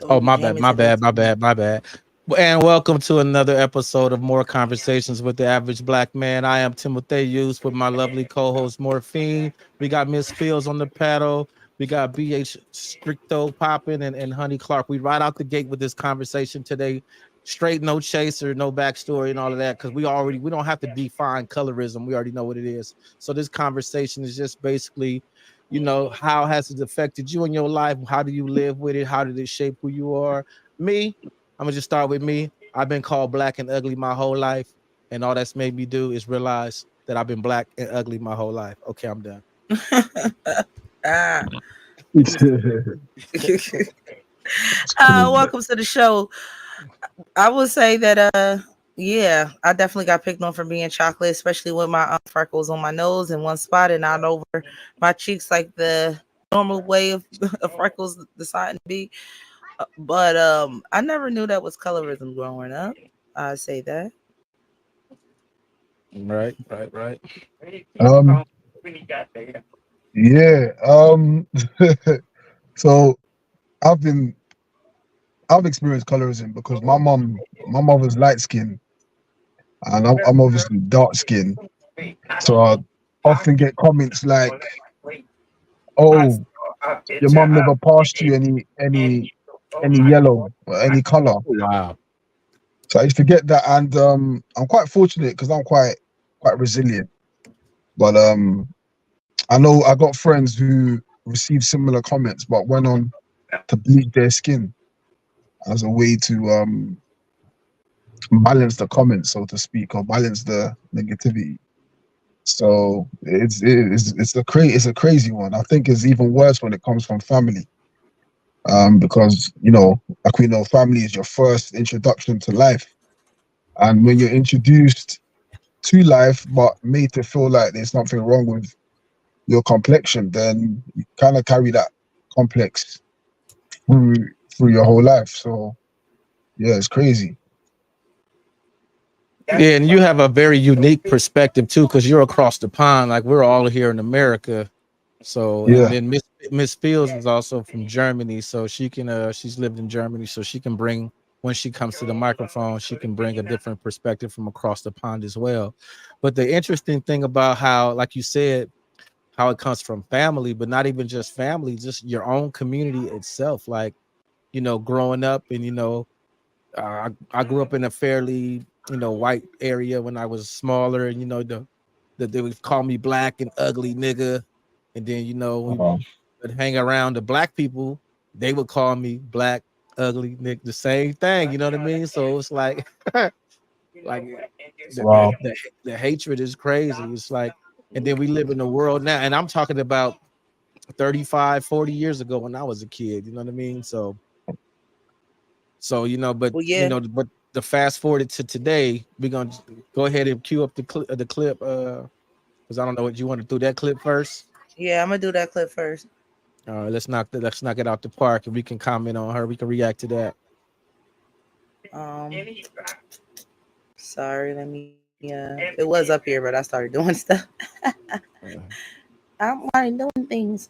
Oh, Oh, you my bad, jamming my to bad, this? my bad, my bad. And welcome to another episode of More Conversations with the Average Black Man. I am Timothy Hughes with my lovely co-host Morphine. We got Miss Fields on the paddle. We got BH Stricto popping and Honey Clark. We right out the gate with this conversation today. Straight, no chaser, no backstory, and all of that, because we don't have to define colorism. We already know what it is. So this conversation is just basically, how has it affected you in your life? How do you live with it? How did it shape who you are? Me, I'm gonna just start with me. I've been called black and ugly my whole life, and all that's made me do is realize that I've been black and ugly my whole life. Okay, I'm done. Ah. It's crazy. Welcome to the show. I would say that yeah, I definitely got picked on for being chocolate, especially with my freckles on my nose in one spot and not over my cheeks like the normal way of, of freckles deciding to be. But I never knew that was colorism growing up. I say that. Right, right, right. Um, yeah. So I've been I've experienced colorism because my mother's light skin and I'm obviously dark skin. So I often get comments like, "Oh, your mum never passed you any yellow or any color." Wow. So I used to get that, and I'm quite fortunate because I'm quite resilient. But I know I got friends who received similar comments, but went on to bleach their skin as a way to balance the comments, so to speak, or balance the negativity. So it's a crazy one. I think it's even worse when it comes from family, because like we know, family is your first introduction to life, and when you're introduced to life but made to feel like there's something wrong with your complexion, then you kind of carry that complex through through your whole life. So yeah, it's crazy. Yeah, and you have a very unique perspective too, because you're across the pond. Like we're all here in America. So, and Yeah. then Miss Fields is also from Germany, so she can she's lived in Germany, so she can bring when she comes to the microphone, she can bring a different perspective from across the pond as well. But the interesting thing about how, like you said, how it comes from family, but not even just family, just your own community itself. Like, growing up and I grew up in a fairly white area when I was smaller, and they would call me black and ugly nigga, and then we Uh, would hang around the black people, they would call me black ugly nigga, the same thing. You know what I mean? So it's like like wow. the hatred is crazy. It's like, and then we live in a world now, and I'm talking about 35, 40 years ago when I was a kid. You know what I mean? So but Well, yeah, but the fast forward to today, we're gonna go ahead and cue up the clip. Because I don't know what you want to do that clip first. yeah, I'm gonna do that clip first. All right, let's knock it out the park, and we can comment on her. We can react to that. Um, sorry, let me. It was up here, but I started doing stuff. Uh, I'm like doing things.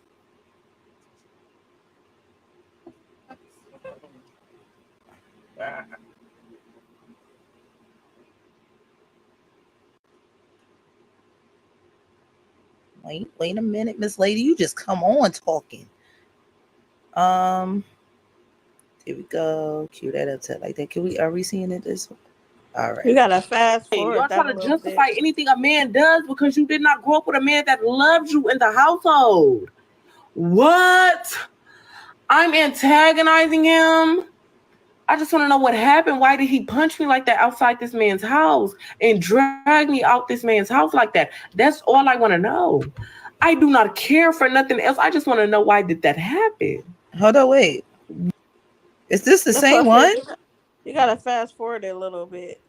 Wait a minute, Miss Lady. You just come on talking. Um, here we go. Cue that up to like that. Are we seeing it this way? All You right. gotta fast forward Y'all that trying a to little justify bit. anything a man does because you did not grow up with a man that loves you in the household. What? I'm antagonizing him. I just want to know what happened. Why did he punch me like that outside this man's house and drag me out this man's house like that? That's all I want to know. I do not care for nothing else. I just want to know, why did that happen? Hold on, wait. Is this the That's what same I said. one? You gotta fast forward it a little bit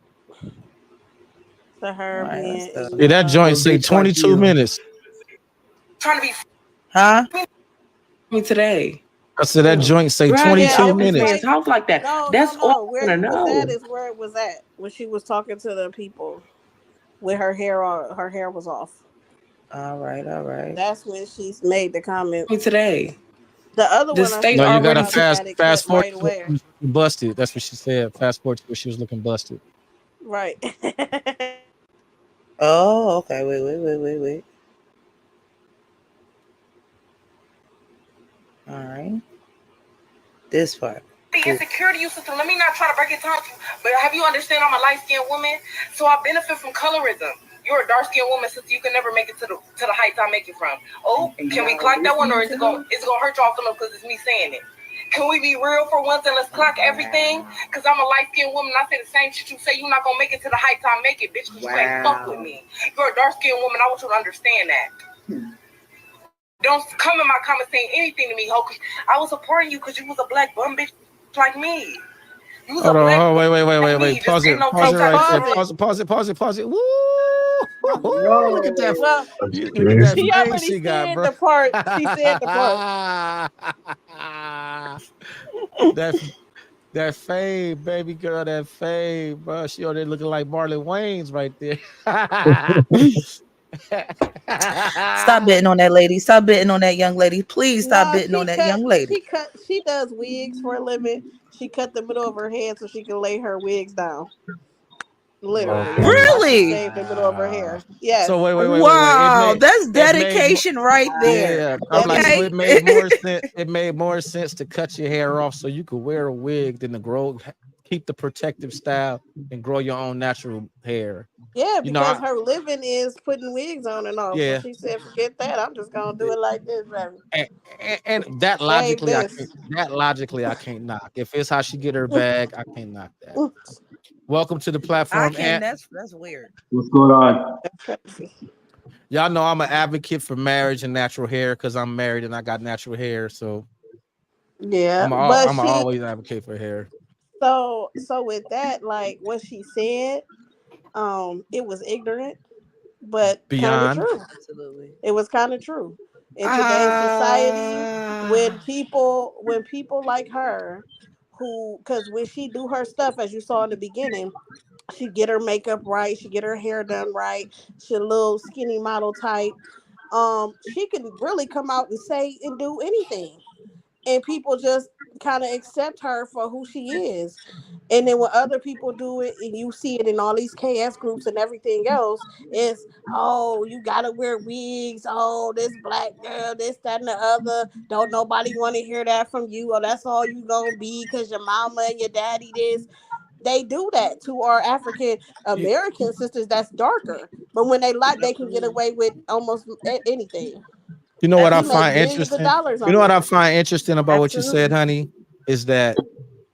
to All her right, let's being go. yeah, in. that joint So say bitch like 22 you. minutes. Trying to be Huh? me today. I said that joint say Drag me Yeah, 22 it out was this minutes. man's like house like that. no, That's all no. I Where want you to was at know. is where it was at when she was talking to the people with her hair on. Her hair was off. All right, all right. That's when she made the comment. Me today. The other The one, I state No, still you know gotta already how to fast had it cut fast forward right to when away. she was looking busted. That's what she said. Fast forward to where she was looking busted. Right. Oh, okay. Wait. All right. This part. the insecurity you sister. Let me not try to break it down to you, but have you understand I'm a light skinned woman, so I benefit from colorism. You're a dark skinned woman, sister. You can never make it to the heights I make it from. Oh, can we clock that one, or is it gonna hurt y'all feelings because it's me saying it? Can we be real for once and let's clock everything? Cause I'm a light skinned woman. I say the same shit you say. You're not gonna make it to the heights I make it, bitch. Cause you ain't fuck with me. You're a dark skinned woman. I want you to understand that. Don't come in my comments saying anything to me, ho. Cause I was supporting you because you was a black bum bitch like me. You was a Hold on, black wait, like me. Just Pause ain't it, no pause Hey, it type right of there. pause it. difference. Pause it. Woo! Look at that. No. Well, That's Look at that she crazy. face already she got, said bro. the part. She said the part. that that fade, baby girl, that fade, bro. She over there looking like Marlon Wayne's right there. Stop betting on that lady. Stop betting on that young lady. Please stop Nah, betting on that young lady. she does wigs for a living. She cut the middle of her head so she can lay her wigs down. Literally, that's why she Really? shaved the middle of her Wow. hair. Yes, So wait. Wow, that's It made more. dedication right there. Yeah, I'm like, so Okay. it made more sense. It made more sense to cut your hair off so you could wear a wig than to keep the protective style and grow your own natural hair. yeah, You know, because her living is putting wigs on and off. So yeah, she said, "Forget that. I'm just gonna do it like this, baby. and, and that Shave logically, this." I can't knock. If it's how she get her bag, I can't knock that. Welcome to the I platform, can. and That's weird. What's going on? That's crazy. y'all know I'm an advocate for marriage and natural hair because I'm married and I got natural hair. So Yeah, but I'm she always advocate for hair. so with that, like what she said, it was ignorant, but kind of Beyond, true. Absolutely. It was kind of true. In today's society, Ah. when people like her, who, because when she do her stuff, as you saw in the beginning, she get her makeup right, she get her hair done right, she a little skinny model type. She can really come out and say and do anything, and people just kind of accept her for who she is. And then when other people do it, and you see it in all these KS groups and everything else, it's, oh, you gotta wear wigs. Oh, this black girl, this, that, and the other. Don't nobody want to hear that from you. Or that's all you gonna be because your mama and your daddy this. They do that to our African you, American sisters that's darker. But when they like, they can get Absolutely. away with almost anything. you know what I We make find Absolutely. millions of interesting? dollars You on know what I this. find interesting about what you said, Absolutely. honey, is that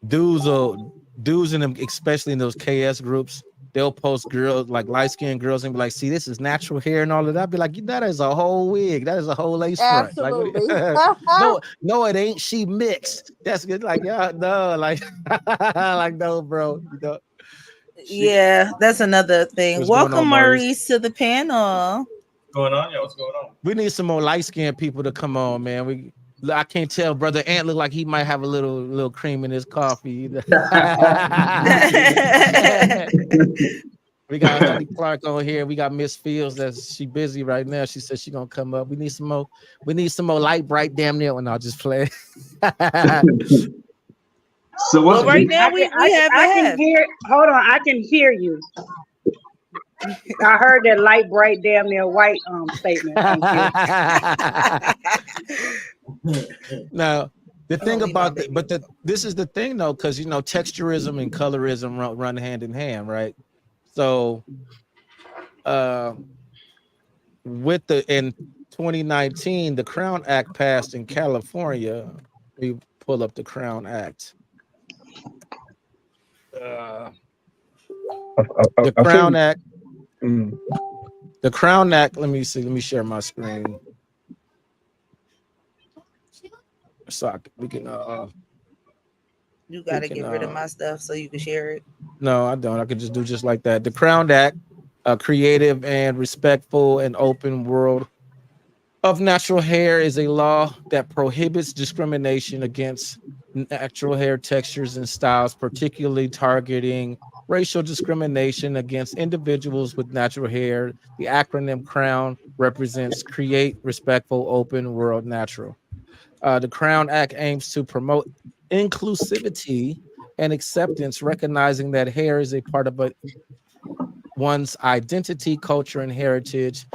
dudes will dudes in them, especially in those KS groups, they'll post girls like light skinned girls and be like, see, this is natural hair and all of that. I'd be like, that is a whole wig, that is a whole lace front. Like, what do Absolutely. you, no, it ain't. She mixed. That's good. Like, yeah, no, like, like, no, bro. You know, she Yeah, that's another thing. what's going Welcome, on, Maurice? Maurice, to the panel. Going on? Yeah, what's going on? We need some more light skinned people to come on, man. I can't tell, brother Ant look like he might have a little cream in his coffee. We got Honey Clark on here. We got Miss Fields. That she busy right now. She said she gonna come up. We need some more. We need some more light, bright, damn near. And I'll just play. So Well, what's right been now we have a I can half. hear. Hold on, I can hear you. I heard that light, bright, damn near white statement. Thank you. Now, the I thing don't need my about baby. this is the thing though, because texturism and colorism run hand in hand, right? So, uh, with the in 2019, the Crown Act passed in California. We pull up the Crown Act. Uh, the I Crown think. Act. Mm, The Crown Act. Let me see. Let me share my screen so we can. You We gotta can. get rid of my stuff so you can share it. No, I don't. I could just do just like that. The Crown Act, a creative and respectful and open world of natural hair, is a law that prohibits discrimination against natural hair textures and styles, particularly targeting racial discrimination against individuals with natural hair. The acronym CROWN represents Create Respectful Open World Natural. The Crown Act aims to promote inclusivity and acceptance, recognizing that hair is a part of one's identity, culture, and heritage.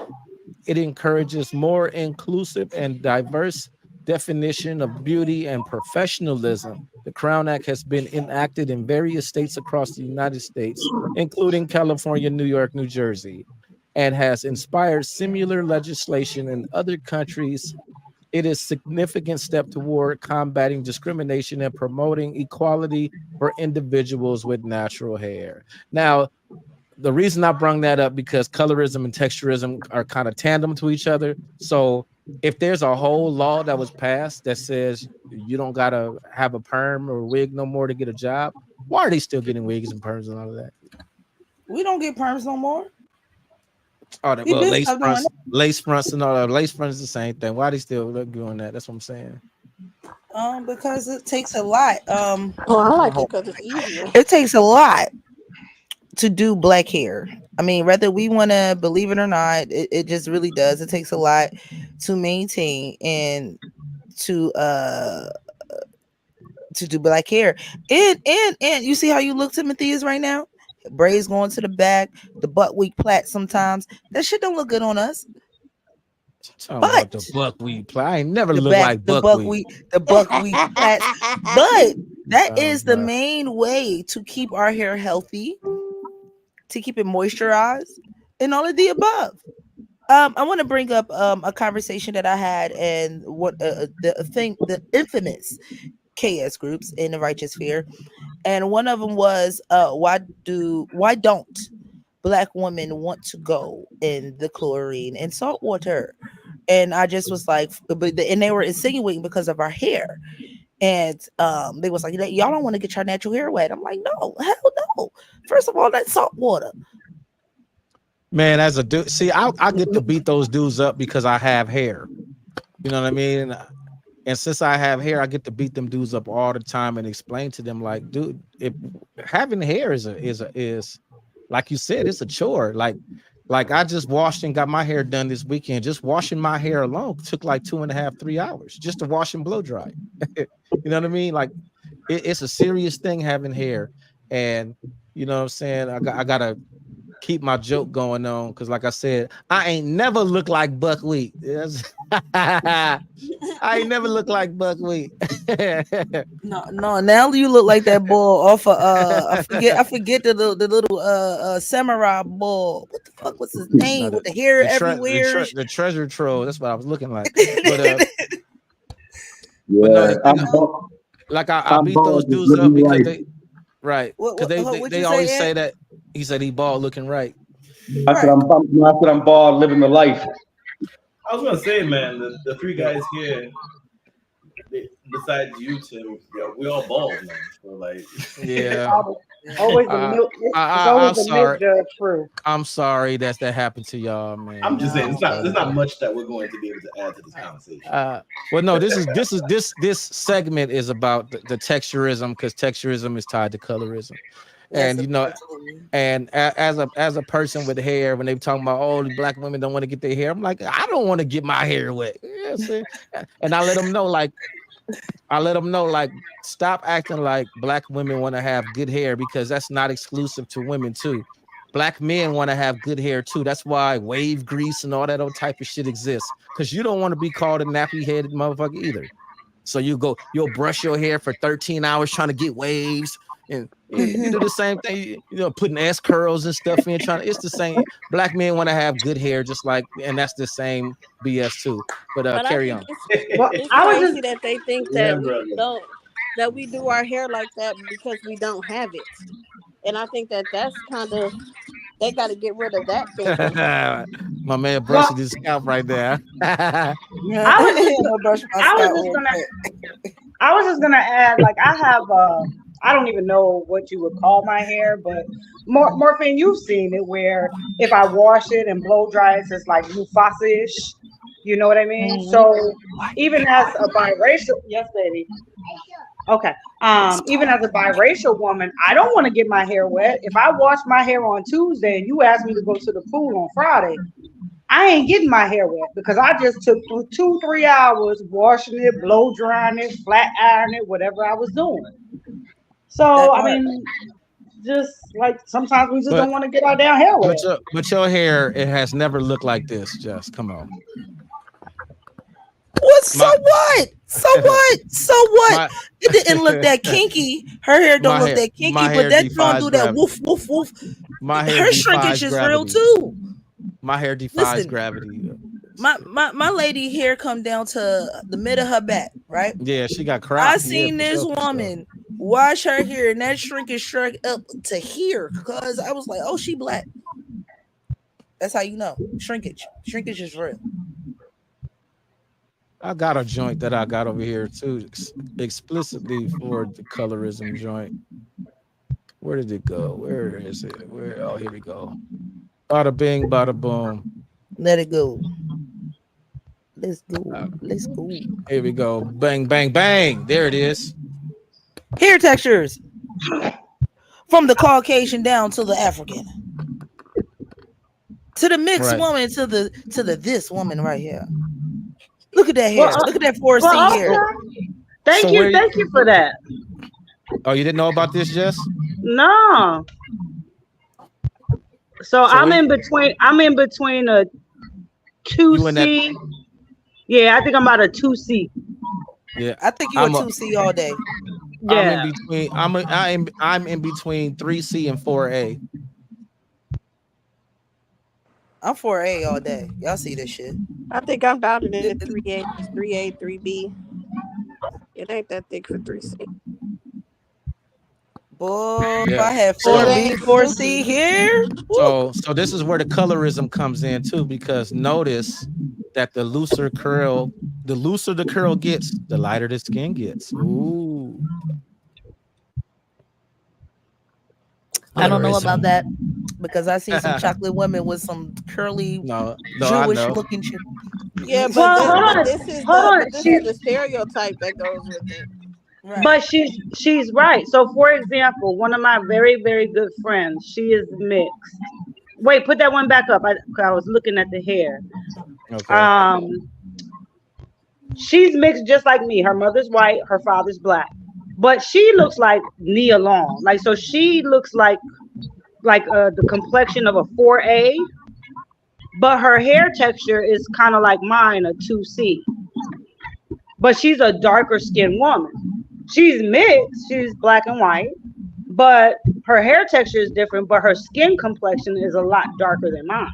It encourages more inclusive and diverse definition of beauty and professionalism. The Crown Act has been enacted in various states across the United States, including California, New York, New Jersey, and has inspired similar legislation in other countries. It is a significant step toward combating discrimination and promoting equality for individuals with natural hair. Now, the reason I brung that up because colorism and texturism are kind of tandem to each other. So if there's a whole law that was passed that says you don't gotta have a perm or wig no more to get a job, why are they still getting wigs and perms and all of that? We don't get perms no more. Oh, that, We well, been stopped doing that. lace fronts and all that. Lace fronts is the same thing. Why are they still doing that? That's what I'm saying. Because it takes a lot. Oh, I like it because it's easier. It takes a lot to do black hair. I mean, whether we want to believe it or not, it just really does. It takes a lot to maintain and to uh to do black hair. And you see how you look, Timothy, is right now. Braids going to the back, the butt weak plait. Sometimes that shit don't look good on us. Talking about the But buckwheat pie. I ain't never the looked back, like buckwheat. the buckwheat plaits. But that Oh, is the God. main way to keep our hair healthy, to keep it moisturized, and all of the above. I want to bring up a conversation that I had and what the infamous KS groups in the righteous sphere, and one of them was why don't black women want to go in the chlorine and salt water? And I just was like, and they were insinuating because of our hair. And they was like, y'all don't want to get your natural hair wet. I'm like, no, hell no. First of all, that's salt water. Man, as a dude, see, I get to beat those dudes up because I have hair. You know what I mean? And since I have hair, I get to beat them dudes up all the time and explain to them, like, dude, if having hair is like you said, it's a chore. Like I just washed and got my hair done this weekend. Just washing my hair alone took like 2.5, 3 hours just to wash and blow dry. You know what I mean? Like it's a serious thing having hair. And you know what I'm saying? I gotta keep my joke going on because, like I said, I ain't never looked like buckwheat. Yes. I ain't never looked like buckwheat. No, now you look like that bull off of I forget the little samurai bull. What the fuck was his No, name with the hair everywhere? the treasure troll. That's what I was looking like. But Yeah, but no, I'm like I I'm beat those bald, just dudes up looking because right. they right because What they you always say, say Ed? that he said he bald looking right. Right. I said I'm bald, living the life. I was gonna say, man, the three guys here, besides you, Tim, yeah, we all bald, man. So like, Yeah. Always, always the I, milk. It's always I'm the milk sorry. judge crew. I'm sorry that happened to y'all, I'm man. just saying, I'm there's sorry. not much that we're going to be able to add to this conversation. Well, no, this segment is about the texturism because texturism is tied to colorism, Yes, and you know, absolutely. and as a person with hair, when they talking about oh, the black women don't want to get their hair, I'm like, I don't want to get my hair wet. Yeah, see? And I let them know like stop acting like black women want to have good hair because that's not exclusive to women too. Black men want to have good hair too. That's why wave grease and all that old type of shit exists. Because you don't want to be called a nappy headed motherfucker either. So you'll brush your hair for 13 hours trying to get waves. And you do the same thing, putting S curls and stuff in, it's the same. Black men want to have good hair, just like, and that's the same BS too. But But I carry think on. Well, it's I was just crazy that they think Yeah, that we brother. don't that we do our hair like that because we don't have it. And I think that that's kind of they got to get rid of that thinking. My man well, brushing his scalp right there. Yeah, I was I'm just gonna brush my I was scalp just real gonna quick. I was just gonna add, like, I have I don't even know what you would call my hair, but Morphine, you've seen it where if I wash it and blow dry it, it's like Mufasa-ish. You know what I mean? Mhm. So even as a biracial, yes, lady. Okay. Even as a biracial woman, I don't want to get my hair wet. If I wash my hair on Tuesday and you ask me to go to the pool on Friday, I ain't getting my hair wet because I just took 2, 3 hours washing it, blow drying it, flat ironing it, whatever I was doing. So That I part. mean, just like sometimes we just But don't want to get our damn hair wet. but your hair, it has never looked like this. Just come on. What? So My what? So what? So what? my It didn't look that kinky. Her hair don't look that kinky, my but hair that don't defies do that gravity. woof woof woof. My hair Her shrinkage defies is real gravity. too. My hair defies Listen, gravity. my lady hair come down to the mid of her back, right? Yeah, she got I crop. Yeah, seen for this sure, for sure. woman wash her hair and that shrinkage shrunk up to here because I was like, oh, she black. That's how you know. Shrinkage. Shrinkage is real. I got a joint that I got over here too, explicitly for the colorism joint. Where did it go? Where is it? Where? Oh, here we go. Bada bing, bada boom. Let it go. Let's Uh, go. Let's go. Here we go. Bang, bang, bang. There it is. Hair textures from the Caucasian down to the African. To the mixed Right. woman to the this woman right here. Look at that Well, hair. Look at that 4C well, hair. okay. So where? Thank you for that. Oh, you didn't know about this, Jess? No, so So I'm where in between. I'm in between a two you in that? C. Yeah, I think I'm about a 2C. Yeah, I think you a I'm a, 2C all day. I'm in Yeah. between. I'm in between 3C and 4A. I'm 4A all day. Y'all see this shit. I think I'm down in the Th- 3A, 3A, 3B. It ain't that thick for 3C. Boy, if Yeah. I had But it So 4B, ain't 4C silky. here. Woo. so this is where the colorism comes in too, because notice that the looser the curl gets, the lighter the skin gets. Ooh, I don't know colorism. about that because I see some chocolate women with some curly No, I Jewish know. looking shit. Yeah, Well, but hold on. this is the stereotype that goes with it. Right. But she's right. So, for example, one of my very very good friends, she is mixed. Wait, put that one back up. I was looking at the hair. Okay. Um, she's mixed just like me. Her mother's white, her father's black, but she looks like Nia Long. Like so, she looks like the complexion of a 4A, but her hair texture is kind of like mine, a 2C. But she's a darker skinned woman. She's mixed. She's black and white, but her hair texture is different. But her skin complexion is a lot darker than mine.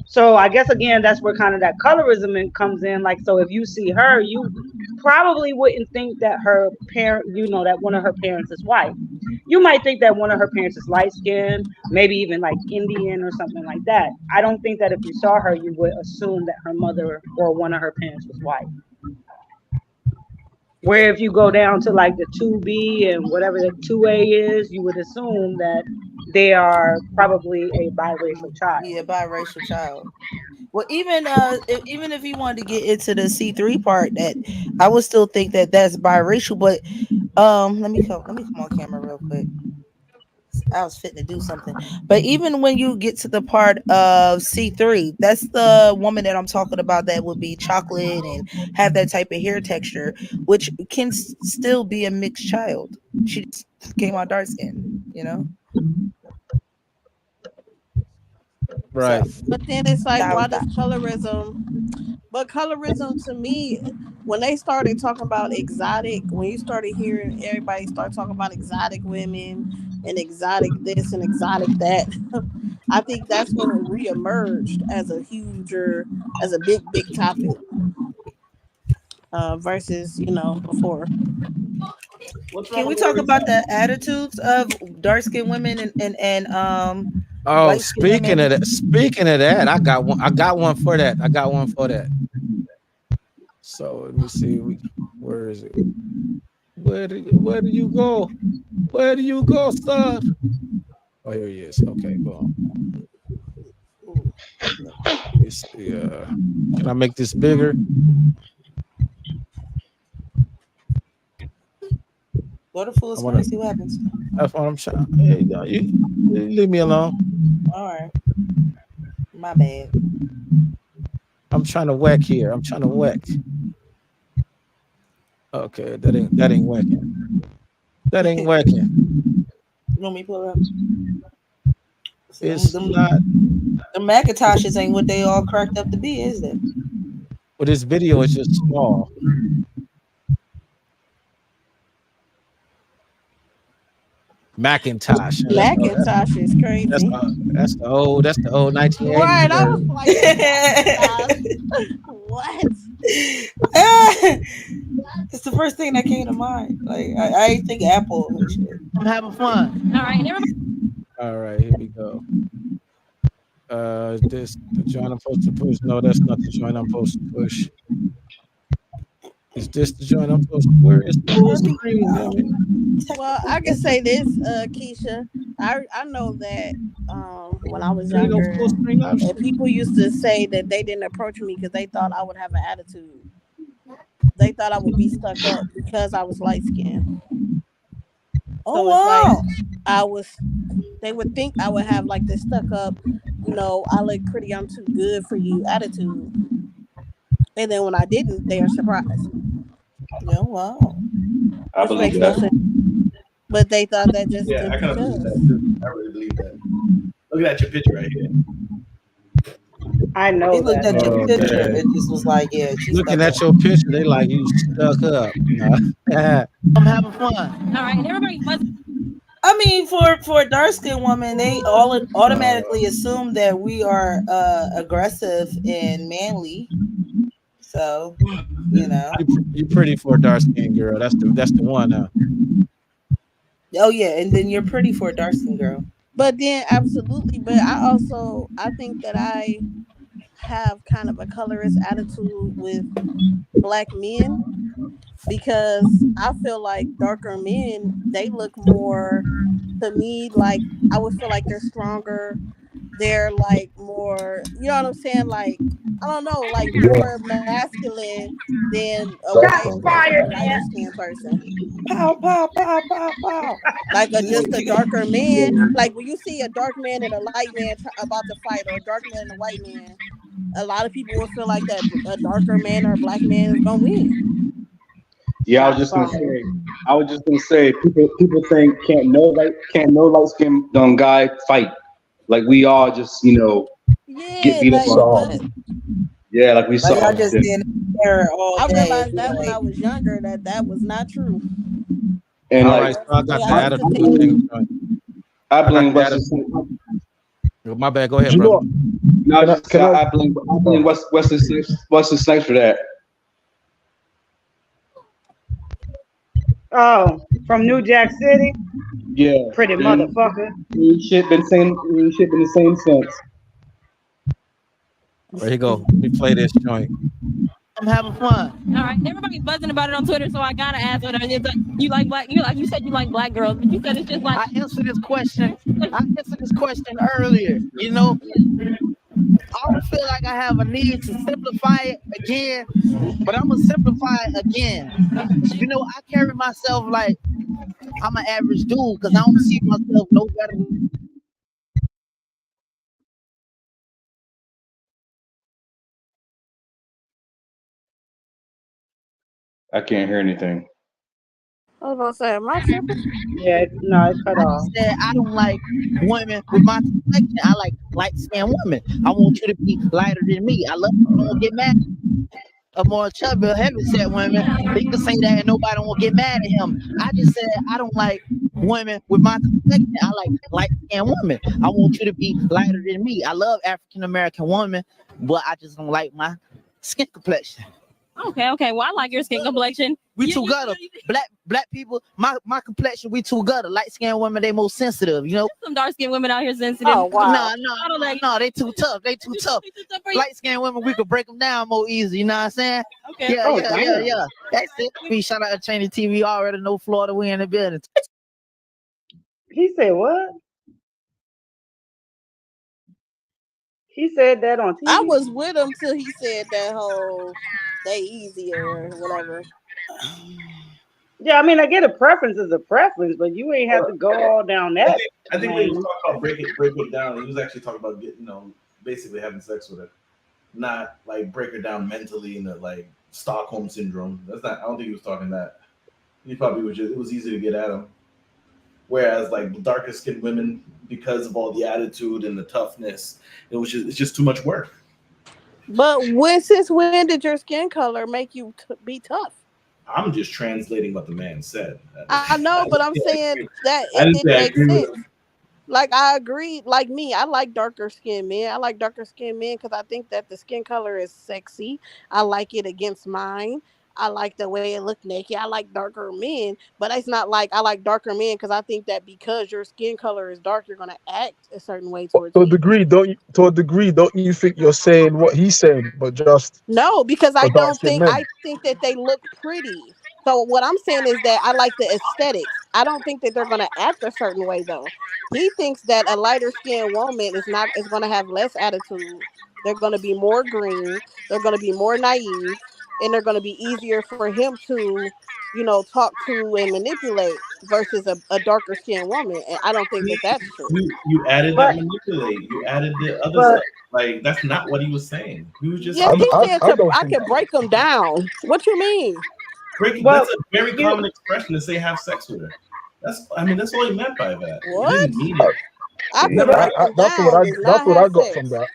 So I guess again, that's where kind of that colorism comes in. Like, so if you see her, you probably wouldn't think that her parent, that one of her parents is white. You might think that one of her parents is light skinned, maybe even like Indian or something like that. I don't think that if you saw her, you would assume that her mother or one of her parents was white. Where if you go down to like the 2B and whatever the 2A is, you would assume that they are probably a biracial child. Yeah, biracial child. Well, even if you wanted to get into the C3 part, that I would still think that that's biracial. But let me come on camera real quick. I was fitting to do something. But even when you get to the part of C3, that's the woman that I'm talking about that would be chocolate and have that type of hair texture, which can still be a mixed child. She just came out dark skin. Right. So But then it's like, that why was does that. colorism? But colorism to me, when they started talking about exotic, when you started hearing everybody start talking about exotic women and exotic this and exotic that, I think that's when it reemerged as a as a big topic versus before. What's Can wrong we with the talk word about the exotic? attitudes of dark skinned women and Oh, light skinned women? speaking of that, I got one. I got one for that. I got one for that. So let me see. Where is it? Where do you go? Where do you go, sir? Oh, here he is. Okay, boom. Let me see. Can I make this bigger? Go to full I want screen, to. see what happens. That's what I'm trying. Hey, no, you leave me alone. All right. My bad. I'm trying to whack here. I'm trying to whack. Okay, that ain't working. That ain't You working. want me to pull up? See, It's not. the Macintoshes ain't what they all cracked up to be, is it? Well, this video is just small. Macintosh. Macintosh is That's crazy. the old 1980s Right, I was version. like Macintosh. What? It's the first thing that came to mind. Like I ain't think Apple and shit. I'm having fun. All right, everybody. All right, here we go. Is this the joint I'm supposed to push? No, that's not the joint I'm supposed to push. Is this the joint I'm supposed to? Where is the full Barbie. screen? Damn it. Well, I can say this, Keisha. I know that when I was There ain't no younger, full screen and option. people used to say that they didn't approach me because they thought I would have an attitude. They thought I would be stuck up because I was light skinned. Oh So it's like wow. I was. They would think I would have like this stuck up, I look pretty, I'm too good for you attitude. And then when I didn't, they are surprised, Yeah, wow. I which believe makes no that. sense. But they thought that just Yeah, I simply kind of believe that because. too. I really believe that. Look at your picture right here. I He know looked that, at your Oh man. picture man. and just was like, yeah, she's Looking stuck at up. your picture, they like you stuck up. Nah. I'm having fun. All right, everybody. I mean, for a dark skinned woman, they all uh, automatically assume that we are aggressive and manly. So, you know. you pretty for a dark skinned girl. That's the one. Oh yeah, and then you're pretty for a dark skinned girl. But then absolutely, but I think that I have kind of a colorist attitude with black men because I feel like darker men, they look more to me like I would feel like they're stronger. They're like more, you know what I'm saying? Like, I don't know, like Yeah, more masculine than a white definitely. Shots person, a fired, lighter man. skinned person. Pow pow pow pow pow. Like a This just a nigga. darker man. Like when you see a dark man and a light man about to fight, or a dark man and a white man, a lot of people will feel like that a darker man or a black man is gonna win. Yeah, Shots fired. I was just gonna say, people think can't no light skinned guy fight. Like we all just get Yeah, beat up like on. So what? Yeah, like we Like saw y'all and just shit. stand in the mirror all I day and realized be that when I like, was younger that was not true. And All like right, so I They got the always attitude continue. thing. I I got blame the Western. attitude. My bad. Go ahead, you brother. know, No, I can I? just Can I? I blame Western Snipes for that. Oh, from New Jack City, Yeah, pretty and motherfucker. he shit been the same since. All right, here you go. Let me play this joint. I'm having fun. All right, everybody's buzzing about it on Twitter, so I gotta ask whether it's like, you like black. You said you like black girls, but you said it's just like I answered this question. I answered this question earlier. I don't feel like I have a need to simplify it again, but I'm gonna simplify it again. I carry myself like I'm an average dude because I don't see myself no better. I can't hear anything. I was gonna say, am I tripping? Yeah, no, it cut I off. just said I don't like women with my complexion. I like light skinned women. I want you to be lighter than me. I love you. Don't get mad. A more chubby, heavy set women. He can say that and nobody won't get mad at him. I just said I don't like women with my complexion. I like light skinned women. I want you to be lighter than me. I love African American women, but I just don't like my skin complexion. Okay. Well, I like your skin complexion. We too gutter. Black people, my complexion, we too gutter. Light skinned women, they more sensitive. Some dark skinned women out here sensitive. Oh wow. No, they too tough. They too tough. Light skinned women, we could break them down more easy. You know what I'm saying? Okay. Oh, damn. Yeah. That's it. We shout out to Cheney TV. Already know Florida. We in the building. He said what? He said that on I TV. was with him till he said that whole they easier or whatever. Yeah, I mean, I get a preference is a preference, but you ain't have to go all down I that think I think when he was lane. talking about break it down, he was actually talking about getting basically having sex with her, not like break her down mentally in the like Stockholm syndrome. That's not. I don't think he was talking that. He probably was just. It was easy to get at him. Whereas like darker skinned women, because of all the attitude and the toughness, it's just too much work. But since when did your skin color make you be tough? I'm just translating what the man said. I know, but I'm saying that it I didn't didn't say I make agree with sense. him. Like I agree, like me, I like darker skinned men. I like darker skinned men because I think that the skin color is sexy. I like it against mine. I like the way it look naked. I like darker men, but it's not like I like darker men because I think that because your skin color is dark, you're gonna act a certain way towards To a me. degree, don't you think you're saying what he's saying, but just No, because for I dark don't skinned think men? I think that they look pretty. So what I'm saying is that I like the aesthetics. I don't think that they're gonna act a certain way though. He thinks that a lighter skinned woman is gonna have less attitude. They're gonna be more green. They're gonna be more naive, and they're gonna be easier for him to, talk to and manipulate versus a darker skinned woman. And I don't think that that's true. You added that But manipulate. You added the other but stuff. Like that's not what he was saying. He was just Yes, I, saying he I, said I to don't I think can break them down. What you mean? breaking. well, That's a very you common expression to say have sex with her. That's all he meant by that. He What? didn't mean I, it. I He can never but break them down. Does that's not what have I got from sex. that.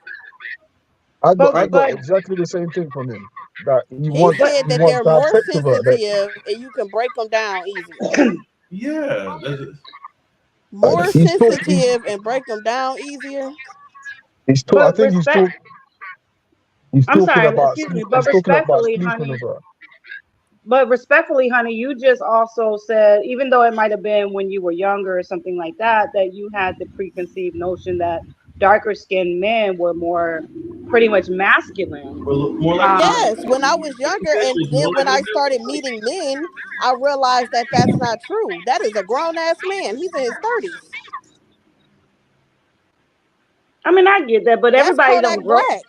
I but got but exactly the same thing from him. That He but said he that wants they're to have more sex with her. That sensitive and you can break them down easier. Yeah. More he's talk sensitive and break them down easier. I but think he's I'm talking sorry, about excuse me, but he's talking about respectfully, sleeping honey, with her. you just also said, even though it might have been when you were younger or something like that, that you had the preconceived notion that darker skinned men were more pretty much masculine. More like Um, Yes, when I was younger, and essentially then more like when I started meeting men, I realized that that's not true. That is a grown ass man. He's in his 30s. I mean, I get that, but That's everybody Kodak don't grow. Black.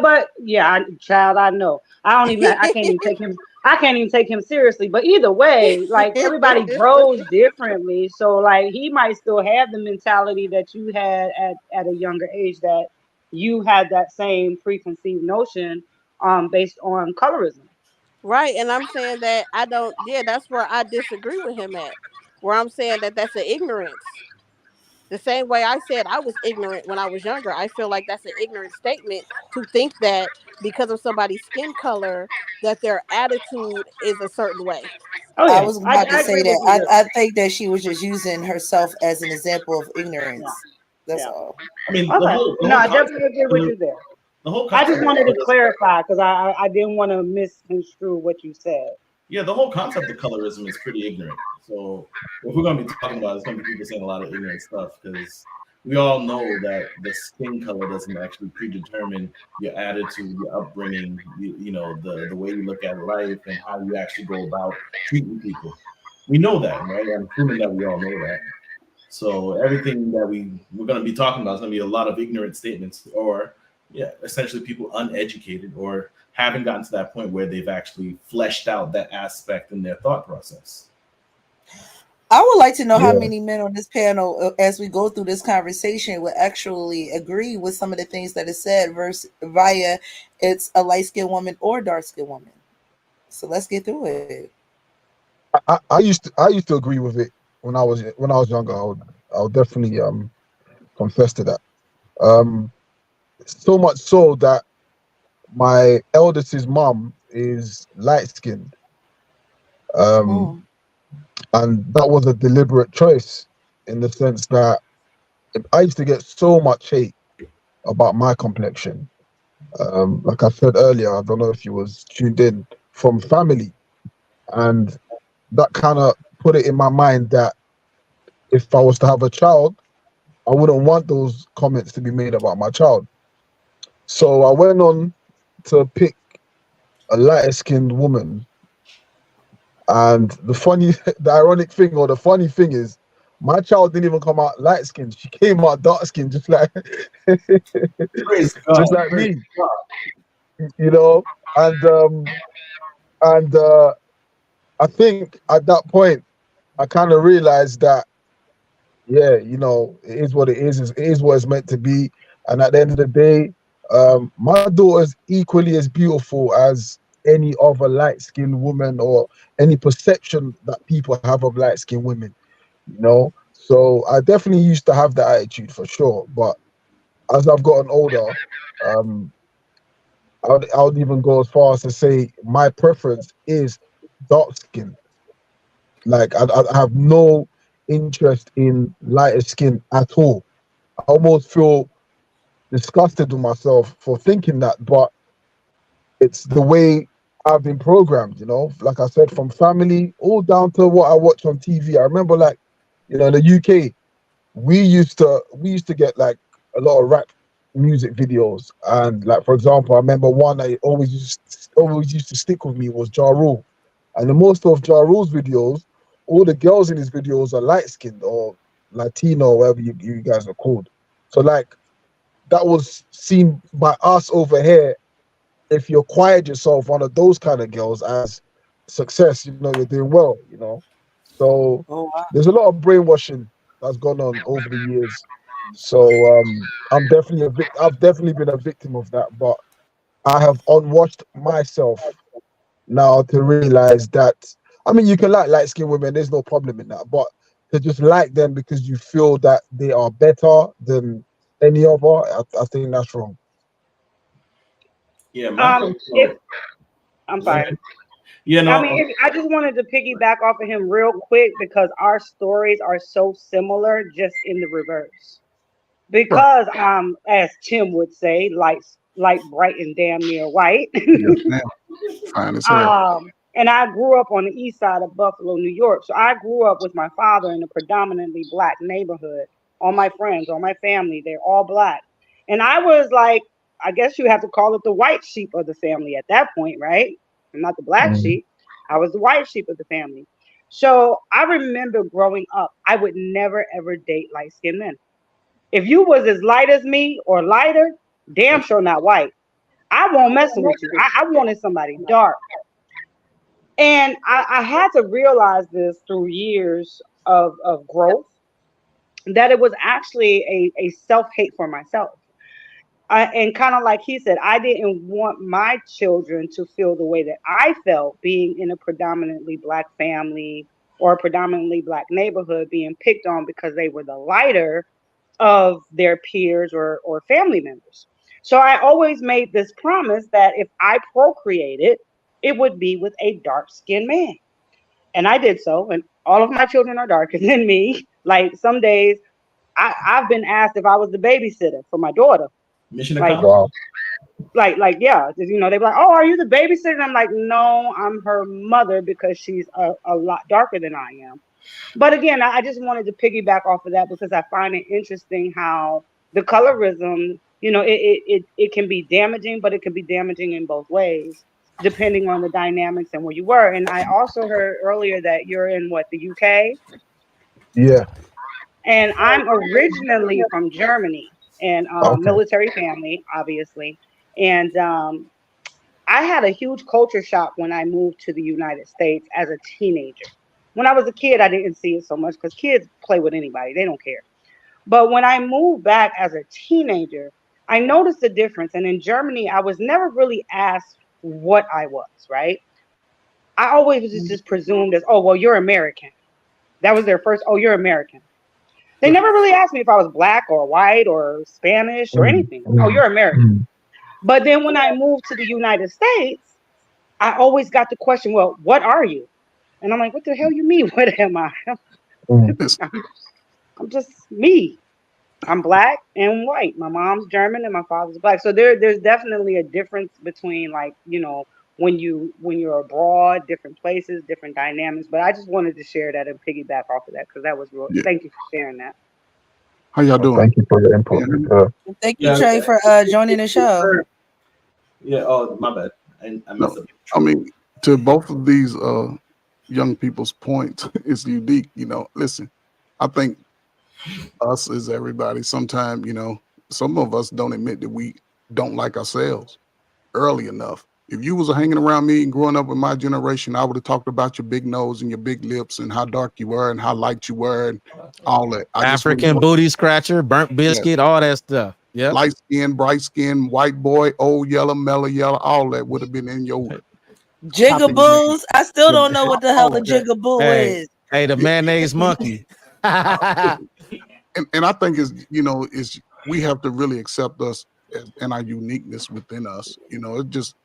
But yeah, child, I know. I can't even take him. I can't even take him seriously. But either way, like everybody grows differently. So like he might still have the mentality that you had at a younger age, that you had that same preconceived notion based on colorism. Right, and I'm saying that I don't. Yeah, that's where I disagree with him at. Where I'm saying that that's an ignorance. The same way I said I was ignorant when I was younger, I feel like that's an ignorant statement to think that because of somebody's skin color, that their attitude is a certain way. Oh I yeah, was about to I say agree with that. you there. I think that she was just using herself as an example of Yeah, ignorance. That's yeah. all. I mean Okay. the No, whole I concept definitely agree with of you there. the whole I concept just of wanted to colorism. clarify because I didn't want to misconstrue what you said. Yeah, the whole concept of colorism is pretty ignorant. So if we're gonna be talking about it, it's gonna be people saying a lot of ignorant stuff because we all know that the skin color doesn't actually predetermine your attitude, your upbringing, the way you look at life and how you actually go about treating people. We know that, right? I'm assuming that we all know that. So everything that we're going to be talking about is going to be a lot of ignorant statements, or yeah, essentially people uneducated or haven't gotten to that point where they've actually fleshed out that aspect in their thought process. I would like to know how Yeah, many men on this panel, as we go through this conversation, would actually agree with some of the things that is said, versus via it's a light skinned woman or dark skinned woman. So let's get through it. I used to agree with it when I was younger. I would definitely confess to that. Um, so much so that my eldest's mum is light skinned, um, Mm. and that was a deliberate choice in the sense that I used to get so much hate about my complexion. Like I said earlier, I don't know if you was tuned in, from family, and that kind of put it in my mind that if I was to have a child, I wouldn't want those comments to be made about my child. So I went on to pick a lighter skinned woman. And the ironic thing, or the funny thing is, my child didn't even come out light skinned. She came out dark skinned, Praise just God. like Praise me, God. you know. And I think at that point, I kind of realized that, yeah, it is what it is. It is what it's meant to be. And at the end of the day, my daughter's equally as beautiful as any other light-skinned woman or any perception that people have of light-skinned women. You know, so I definitely used to have that attitude for sure. But as I've gotten older, um, I would even go as far as to say my preference is dark skin. Like I have no interest in lighter skin at all. I almost feel disgusted with myself for thinking that, but it's the way I've been programmed, you know. Like I said, from family all down to what I watch on TV. I remember, like, you know, in the UK, we used to get like a lot of rap music videos, and like for example, I remember one that always used to stick with me was Ja Rule, and the most of Ja Rule's videos, all the girls in his videos are light skinned or Latino, or whatever you guys are called. So like that was seen by us over here. If you acquired yourself one of those kind of girls as success, you know, you're doing well, you know. So Oh wow. there's a lot of brainwashing that's gone on over the years. So I've definitely been a victim of that, but I have unwashed myself now to realize that, I mean, you can like light skinned women, there's no problem in that, but to just like them because you feel that they are better than any other, I think that's wrong. Yeah, my thing. If I'm Go sorry. ahead. Yeah, I no. mean, I just wanted to piggyback off of him real quick because our stories are so similar, just in the reverse. Right. Because as Tim would say, light, bright, and damn near white. Yes, ma'am. Fine as hell. And I grew up on the east side of Buffalo, New York. So I grew up with my father in a predominantly black neighborhood. All my friends, all my family, they're all black. And I was like, I guess you have to call it the white sheep of the family at that point, right? I'm not the black Mm, sheep. I was the white sheep of the family. So I remember growing up, I would never ever date light skinned men. If you was as light as me or lighter, damn sure not white. I won't messing with you. I wanted somebody dark. And I had to realize this through years of growth, that it was actually a self hate for myself. And kind of like he said, I didn't want my children to feel the way that I felt being in a predominantly black family or a predominantly black neighborhood, being picked on because they were the lighter of their peers or family members. So I always made this promise that if I procreated, it would be with a dark skinned man. And I did so. And all of my children are darker than me. Like some days I've been asked if I was the babysitter for my daughter. Mission Like, accomplished. wow. yeah, they're like, oh, are you the babysitter? And I'm like, no, I'm her mother because she's a lot darker than I am. But again, I just wanted to piggyback off of that because I find it interesting how the colorism, it can be damaging, but it can be damaging in both ways, depending on the dynamics and where you were. And I also heard earlier that you're in what, the UK? Yeah. And I'm originally from Germany and Okay. military family, obviously. And I had a huge culture shock when I moved to the United States as a teenager. When I was a kid, I didn't see it so much because kids play with anybody, they don't care. But when I moved back as a teenager, I noticed the difference. And in Germany, I was never really asked what I was, right? I always was just presumed as, oh, well, you're American. That was their first, oh, you're American. They never really asked me if I was black or white or Spanish or Mm, anything. Oh, mm, you're American. mm, But then when I moved to the United States, I always got the question, well, what are you? And I'm like, what the hell you mean? What am I? mm. Listen, I'm just me. I'm black and white. My mom's German and my father's black. So there's definitely a difference between, like, when you're abroad, different places, different dynamics. But I just wanted to share that and piggyback off of that because that was real. yeah. Thank you for sharing that. How y'all Well, doing? thank you for your Can input. you hear me? Thank you, Yeah. Trey, for joining the show. Yeah. Oh, my bad. I No, messed up. I mean, to both of these young people's points, it's unique. Listen, I think us as everybody, sometimes, some of us don't admit that we don't like ourselves early enough. If you was hanging around me and growing up with my generation, I would have talked about your big nose and your big lips and how dark you were and how light you were and all that. I just wouldn't African go. booty scratcher, burnt Yeah, biscuit, all that stuff. Yep. light skin, bright skin, white boy, old yellow, mellow yellow, all that would have been in your top of your name. Jigaboos. I still don't know what the hell All a that. jigaboo Hey, is. hey, the Yeah. mayonnaise monkey. And I think is we have to really accept us and our uniqueness within us. It just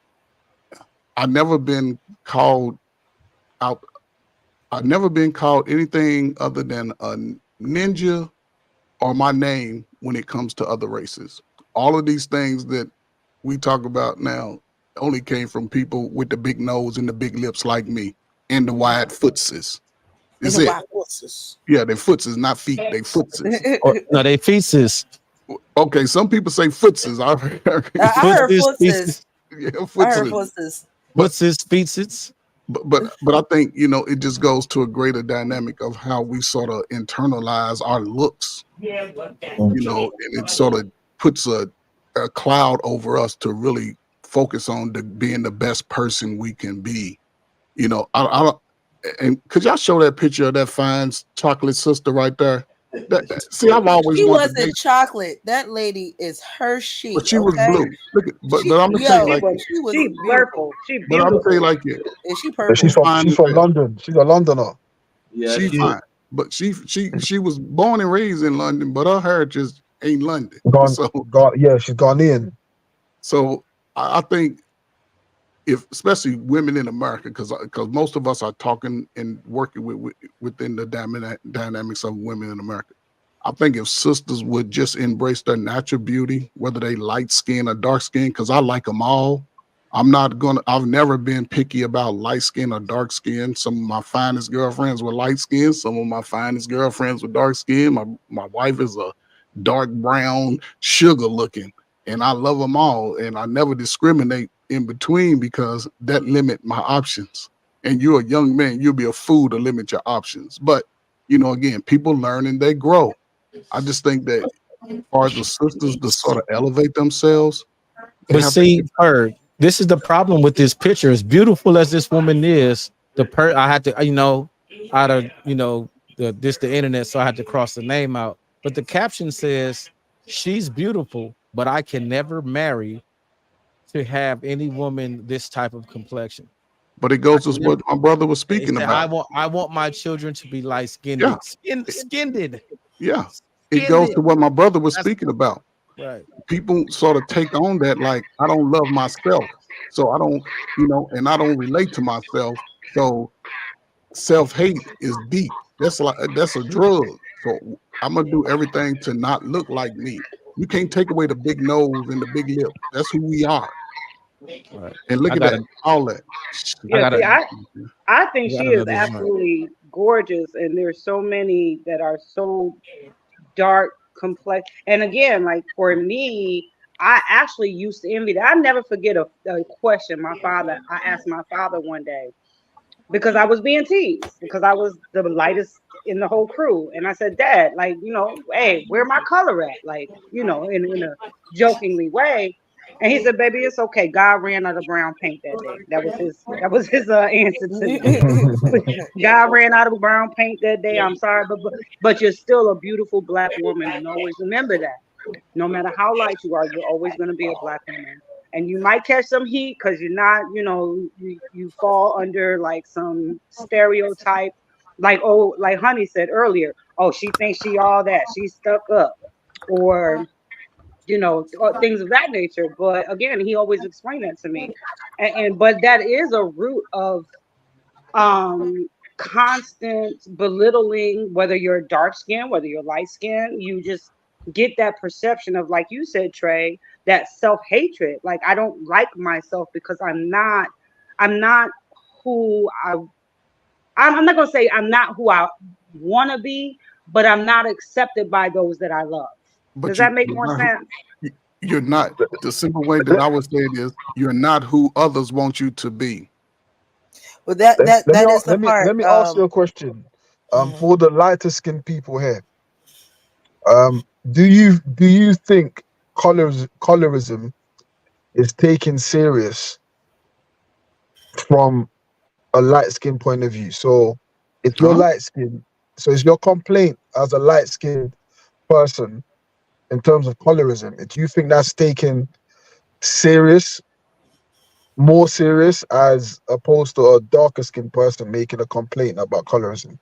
I've never been called out. I've never been called anything other than a ninja or my name when it comes to other races. All of these things that we talk about now only came from people with the big nose and the big lips like me and the wide footses. In Is the it? wild horses. Yeah, they footses, not feet. They footses. Or, no, they feces. Okay, some people say footses. I heard, I heard Footses, footses. feces, yeah, I heard footses. footses. But footses, feces. but I think it just goes to a greater dynamic of how we sort of internalize our looks, and it sort of puts a cloud over us to really focus on being the best person we can be. I don't. And could y'all show that picture of that fine chocolate sister right there? See, I've always She wanted to wasn't date, chocolate. That lady is but Hershey. she was Okay. blue. Look at, She but I'm gonna tell you yo, She like was this. she was she beautiful. blurple. She But I'm gonna tell you beautiful. like this. Is she Yeah, purple? Fine she's as from hell. London. She's a Londoner. Yeah, She she is. fine, but she was born and raised in London, but her heritage ain't London. Gone, So yeah, she's Ghanaian. so I think if especially women in America, because most of us are talking and working within the dynamics of women in America. I think if sisters would just embrace their natural beauty, whether they light skin or dark skin, because I like them all. I've never been picky about light skin or dark skin. Some of my finest girlfriends were light skin. Some of my finest girlfriends were dark skin. My wife is a dark brown, sugar looking, and I love them all. And I never discriminate in between because that limit my options. And you're a young man, you'll be a fool to limit your options. But again, people learn and they grow. I just think that as far as the sisters to sort of elevate themselves, they But have to see, her. This is the problem with this picture. As beautiful as this woman is, I had to, out of the internet, so I had to cross the name out. But the caption says, "She's beautiful, but I can never marry to have any woman this type of complexion." but it I goes to can never. what my brother was He speaking said, about. I want my children to be light skinned, Yeah, skinned, yeah. It skinned. goes to what my brother was That's speaking about. right. People sort of take on that like I don't love myself, so I don't, and I don't relate to myself. So self-hate is deep. That's a drug. So I'm gonna do everything to not look like me. You can't take away the big nose and the big lip. That's who we are. Right. And look I at got that, a, all that. I Yeah, got see, a, I think I she got is another joint. absolutely gorgeous, and there's so many that are so dark complex. And again, like for me, I actually used to envy that. I never forget a question I asked my father one day because I was being teased because I was the lightest in the whole crew. And I said, Dad, like, hey, where my color at? Like, in a jokingly way. And he said, baby, it's okay. God ran out of brown paint that day. That was his answer to me. God ran out of brown paint that day. I'm sorry, but you're still a beautiful black woman, and always remember that. No matter how light you are, you're always going to be a black woman. And you might catch some heat because you're not, you fall under like some stereotype, like Honey said earlier. Oh, she thinks she all that. She's stuck up, or or things of that nature. But again, he always explained that to me, but that is a root of um constant belittling, whether you're dark skinned, whether you're light skinned. You just get that perception of, like you said, Trey, that self-hatred. Like, I don't like myself because I'm not who I'm not gonna say I'm not who I want to be, but I'm not accepted by those that I love. Does But that make more not sense? you're not. The simple way that I would say it is, you're not who others want you to be. Well, that Let, that let me that a- is the part. let me ask you a question. Mhm. For the lighter skinned people here, do you think colorism is taken serious from a light skin point of view? So if you're Huh? light skinned, so is your complaint as a light skinned person in terms of colorism? Do you think that's taken serious, more serious, as opposed to a darker skinned person making a complaint about colorism?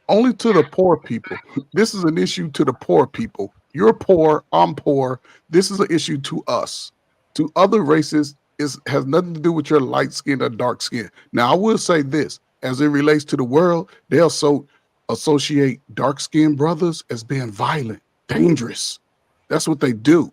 Only to the poor people. This is an issue to the poor people. You're poor, I'm poor. This is an issue to us. To other races, is has nothing to do with your light skin or dark skin. Now, I will say this, as it relates to the world, they'll so associate dark skinned brothers as being violent, dangerous. That's what they do.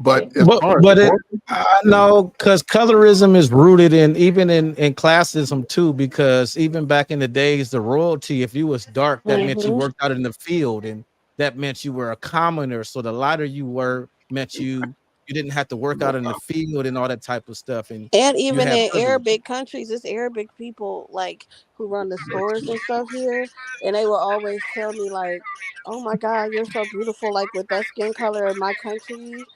But as But far as but it poor people, I know because colorism is rooted in even in classism too. Because even back in the days, the royalty, if you was dark, that meant you Hmm. worked out in the field, and that meant you were a commoner. So the lighter you were meant you didn't have to work out in the field and all that type of stuff, and And you even had in privilege. Arabic countries, it's Arabic people like who run the stores and stuff here, and they will always tell me like, "Oh my God, you're so beautiful! Like with that skin color in my country,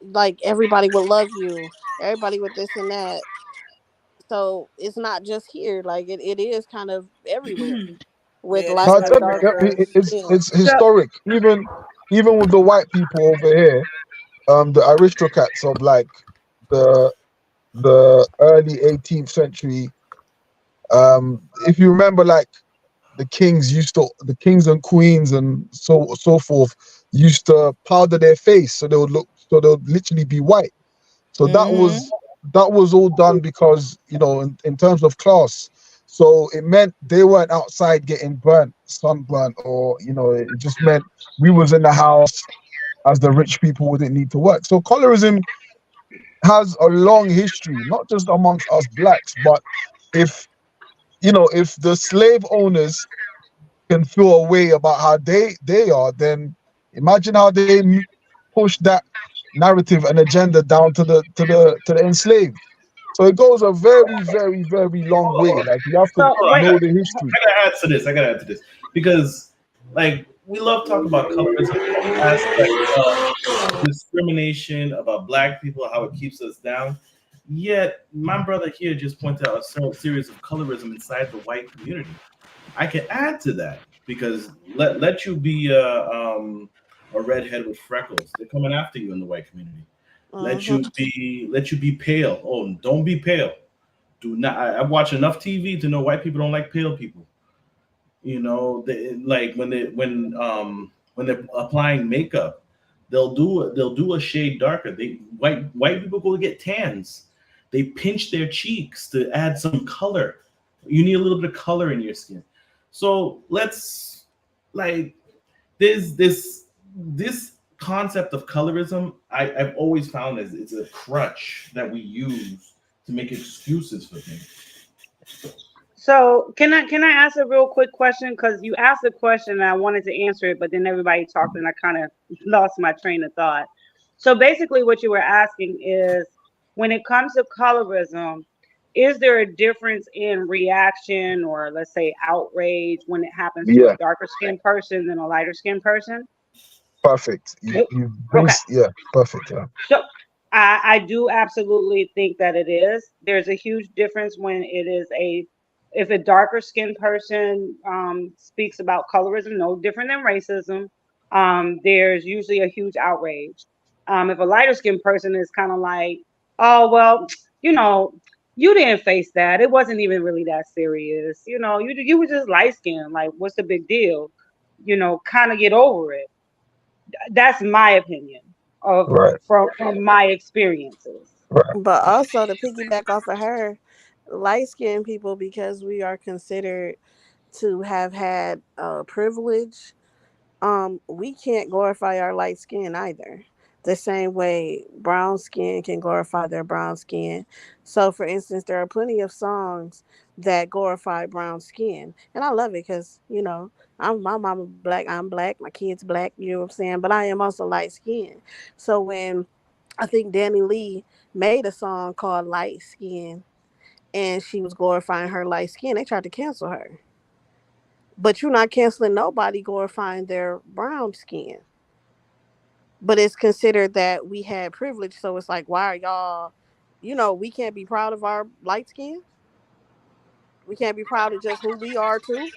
like everybody would love you. Everybody with this and that." So it's not just here; like it is kind of everywhere with Yeah, it is I light or tell you, everywhere. darker skin. it's so historic. Even with the white people over here, the aristocrats of like the the early 18th century. If you remember, like the kings and queens and so forth used to powder their face so they would literally be white. So Mm-hmm. that was all done because, in terms of class. So it meant they weren't outside getting burnt, sunburnt, or it just meant we was in the house as the rich people wouldn't need to work. So colorism has a long history, not just amongst us blacks, but if if the slave owners can feel a way about how they are, then imagine how they push that narrative and agenda down to the enslaved. So it goes a very, very, very long Hold on, way. hold on. Like you have to so Hold on, wait. know the history. I gotta add to this. I gotta add to this because, like, we love talking about colorism from the aspect of discrimination about black people, how it keeps us down. Yet, my brother here just pointed out a series of colorism inside the white community. I can add to that because let you be a redhead with freckles. They're coming after you in the white community. Hmm. Let you be pale. Oh, don't be pale. Do not. I watch enough TV to know white people don't like pale people. Like when they're applying makeup, they'll do a shade darker. White people go get tans. They pinch their cheeks to add some color. You need a little bit of color in your skin. So let's like this concept of colorism. I've always found as it's a crutch that we use to make excuses for things. So can I ask a real quick question? Because you asked a question and I wanted to answer it, but then everybody talked and I kind of lost my train of thought. So basically, what you were asking is, when it comes to colorism, is there a difference in reaction or let's say outrage when it happens to a Yeah, darker skinned person than a lighter skinned person? perfect. Yep. You Okay. base, yeah, perfect. Yeah, So I do absolutely think that it is. There's a huge difference when it is if a darker skinned person speaks about colorism, no different than racism. There's usually a huge outrage. If a lighter skinned person is kind of like, oh well, you know, you didn't face that. It wasn't even really that serious. You were just light skinned. Like, what's the big deal? Kind of get over it. That's my opinion of right, from my experiences. right, But also to piggyback off of her, light skinned people, because we are considered to have had privilege, we can't glorify our light skin either. The same way brown skin can glorify their brown skin. So, for instance, there are plenty of songs that glorify brown skin, and I love it because my mama black, I'm black, my kids black. You know what I'm saying? But I am also light skinned. So when I think Danny Lee made a song called "Light Skin," and she was glorifying her light skin, they tried to cancel her. But you're not canceling nobody glorifying their brown skin. But it's considered that we had privilege, so it's like, why are y'all? We can't be proud of our light skin. We can't be proud of just who we are too.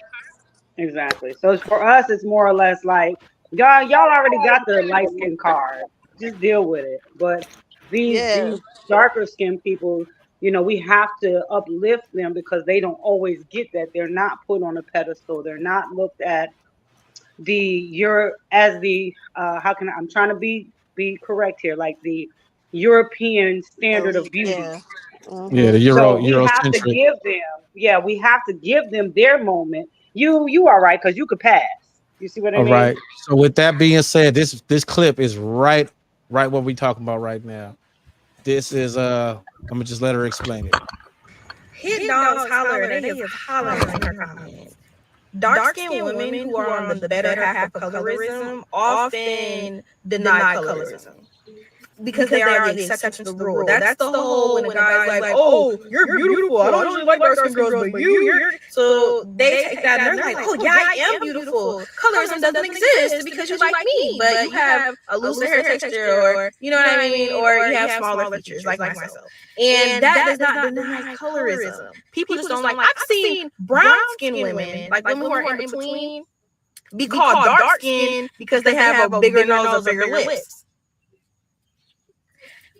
Exactly. So for us, it's more or less like Y'all already got the light skin card. Just deal with it. But Yeah. these darker skinned people, we have to uplift them because they don't always get that. They're not put on a pedestal. They're not looked at the you're as the how can I'm trying to be correct here, like the European standard of beauty. Yeah. Yeah, the Mhm. So we have to Eurocentric. give them, yeah, we have to give them their moment. You are right because you could pass. You see what I All mean? right. So with that being said, this clip is right what we talking about right now. This is I'm gonna just let her explain it. Hit dogs holler, they is hollering in her comments. Dark-skinned women who are on the better half of colorism often deny colorism because they are the exception to the rule. That's the whole when a guy's like, "Oh, you're beautiful. I don't usually like dark-skinned girls, but you're." So they take that and they're like, "Oh yeah, I am beautiful. Colorism doesn't exist because you like me, but you have a looser hair texture, or you know what I mean, or you have smaller features like myself." And that does not deny colorism. People just don't like. I've seen brown-skinned women, like women who are in between, be called dark-skinned because they have a bigger nose or bigger lips.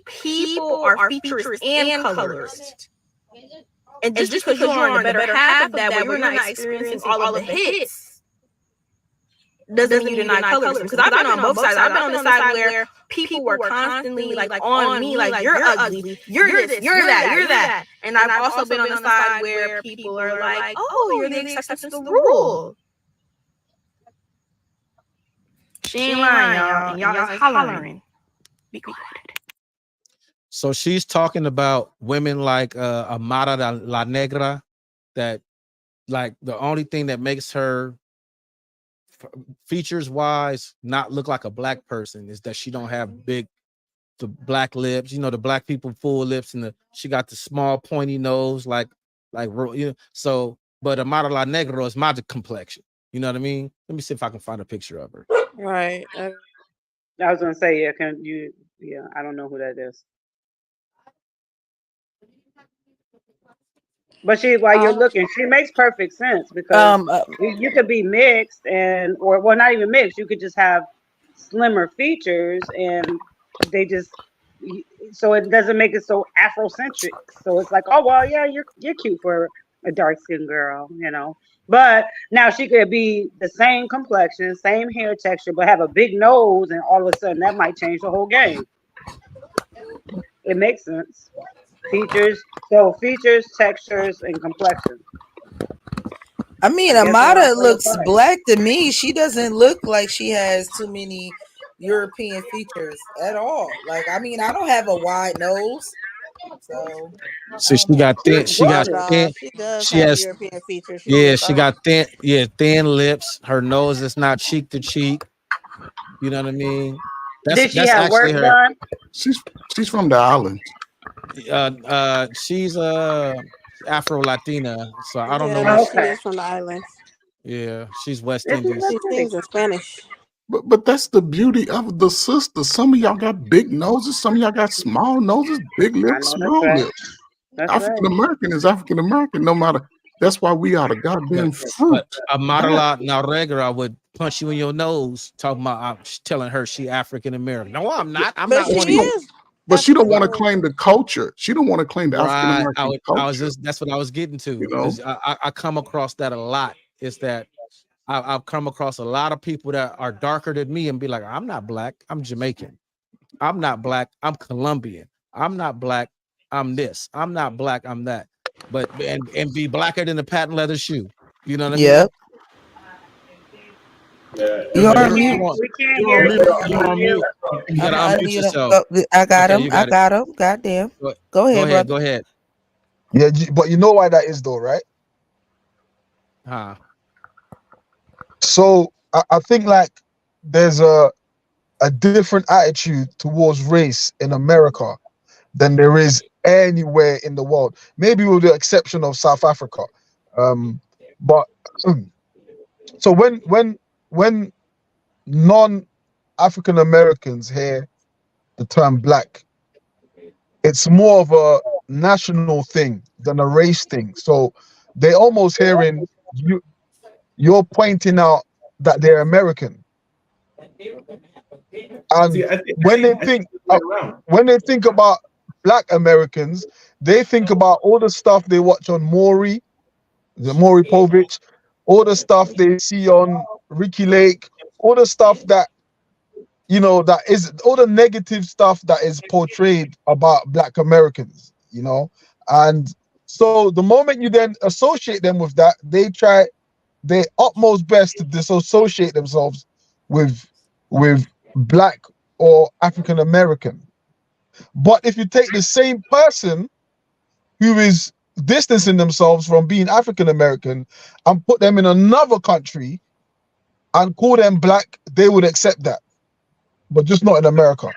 People are features and colorist. And just because you're on the better half of that, where you're not experiencing all of the hits, doesn't mean you deny colorism. Because I've been on both sides. I've been on the side where people were constantly like on me, like you're ugly, you're this, you're that, you're that. And I've also been on the side where people are like, oh, you're the exception to the rule. She ain't lying, y'all, and y'all is hollering. Be quiet. So she's talking about women like Amara La Negra, that like the only thing that makes her features wise not look like a black person is that she don't have the black lips. You know, the black people full lips, and she got the small pointy nose so. But Amara La Negra is my complexion. You know what I mean? Let me see if I can find a picture of her. Right. I was gonna say, yeah, can you? Yeah, I don't know who that is. But while you're Um. looking, she makes perfect sense because Um. you could be mixed or well, not even mixed. You could just have slimmer features, and they just so it doesn't make it so Afrocentric. So it's like, oh well, yeah, you're cute for a dark skinned girl. But now she could be the same complexion, same hair texture, but have a big nose, and all of a sudden that might change the whole game. It makes sense. Features, textures, and complexion. I mean, I guess we're on Amada for the looks fight. black to me. She doesn't look like she has too many European features at all. Like, I mean, I don't have a wide nose, so I So don't know. She's she got gorgeous. Nah, thin, she does she have has European features. She's yeah, just she got thin lips. Her nose is not cheek to cheek. You know what I mean? Did she That's have actually work her. done? She's from the islands. She's Afro Latina, so I don't know yeah. what Oh, she, She okay. is from the islands. yeah, she's West Isn't Indies. that She pretty? sings in Spanish. But that's the beauty of the sisters. Some of y'all got big noses, some of y'all got small noses, big I lips, know that's small right. lips. That's right. African American is African American, no matter. That's why we are the But goddamn but fruit. a That Marla Narregra would punch you in your nose, talking about telling her she African American. No, I'm not. I'm But not she but one she of you. don't. is But she don't African want to Right. claim American. the culture. She don't want to claim the African Right. American I was culture. just that's what I was getting to You know. because I come across that a lot. Is that I've come across a lot of people that are darker than me and be like, I'm not black, I'm Jamaican. I'm not black, I'm Colombian. I'm not black, I'm this. I'm not black, I'm that. But and be blacker than a patent leather shoe. You know what I mean? Yep. Yeah, You're We on everybody. mute. can't You we can't you're on hear mute. you. You're You're on on mute. mute. You I'm gotta gonna unmute unmute him. yourself. Go. I got Okay, him. you I got it. got him. Goddamn. Go, Go go ahead, ahead. brother. Go ahead. Yeah, but you know why that is though, right? Huh. So I think like there's a different attitude towards race in America than there is anywhere in the world. Maybe with the exception of South Africa. But so when non-African Americans hear the term black, it's more of a national thing than a race thing. So they almost hearing you're pointing out that they're American. And See, when they I think think it's the other way around. when they think about Black Americans, they think about all the stuff they watch on the Maury Povich, all the stuff they see on Ricky Lake, all the stuff that that is all the negative stuff that is portrayed about Black Americans, and so the moment you then associate them with that, they try their utmost best to disassociate themselves with with Black or African American. But if you take the same person who is distancing themselves from being African American and put them in another country and call them Black, they would accept that, but just not in America.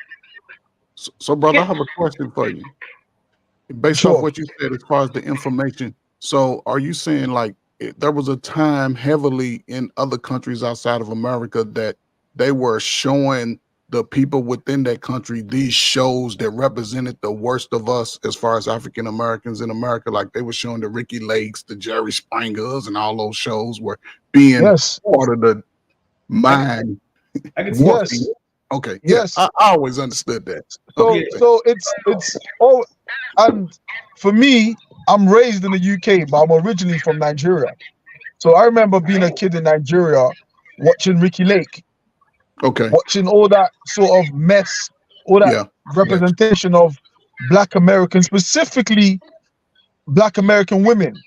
So brother, I have a question for you. Based off Sure. what you said as far as the information, so are you saying like there was a time heavily in other countries outside of America that they were showing the people within that country these shows that represented the worst of us as far as African Americans in America? Like they were showing the Ricky Lakes, the Jerry Springers, and all those shows were being Yes. part of the mind. I can see Yes. Okay, yeah, Yes. I always understood that. So Okay, so it's oh, and for me, I'm raised in the UK, but I'm originally from Nigeria. So I remember being a kid in Nigeria, watching Ricky Lake, okay, watching all that sort of mess, all that yeah, representation of Black Americans, specifically Black American women,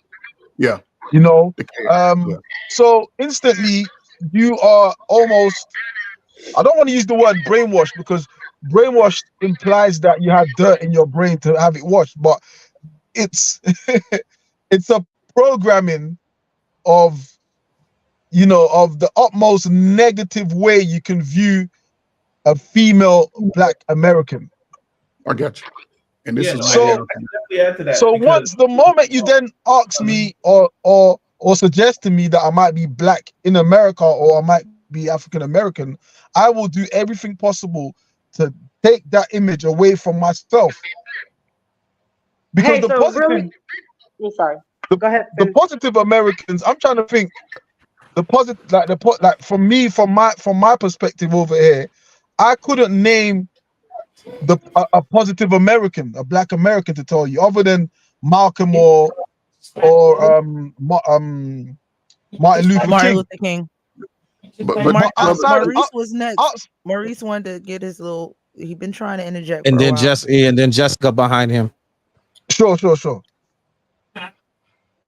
yeah, you know. the care, yeah, So instantly you are almost, I don't want to use the word brainwashed because brainwashed implies that you have dirt in your brain to have it washed, but it's it's a programming of of the utmost negative way you can view a female Black American. I got you. And this Yeah, is no, my So I can definitely add to that so because once the moment you then ask me or suggest to me that I might be Black in America or I might be African American, I will do everything possible to take that image away from myself, because Hey, so really, I'm sorry. Go ahead. the positive Americans, I'm trying to think the positive, like from me, from my perspective over here, I couldn't name a positive American, a Black American, to tell you, other than Malcolm or Martin Luther Martin King. Luther King. but But outside, Maurice was next. outs- Maurice wanted to get his little. He been trying to interject And for a then while. Jessica behind him. sure.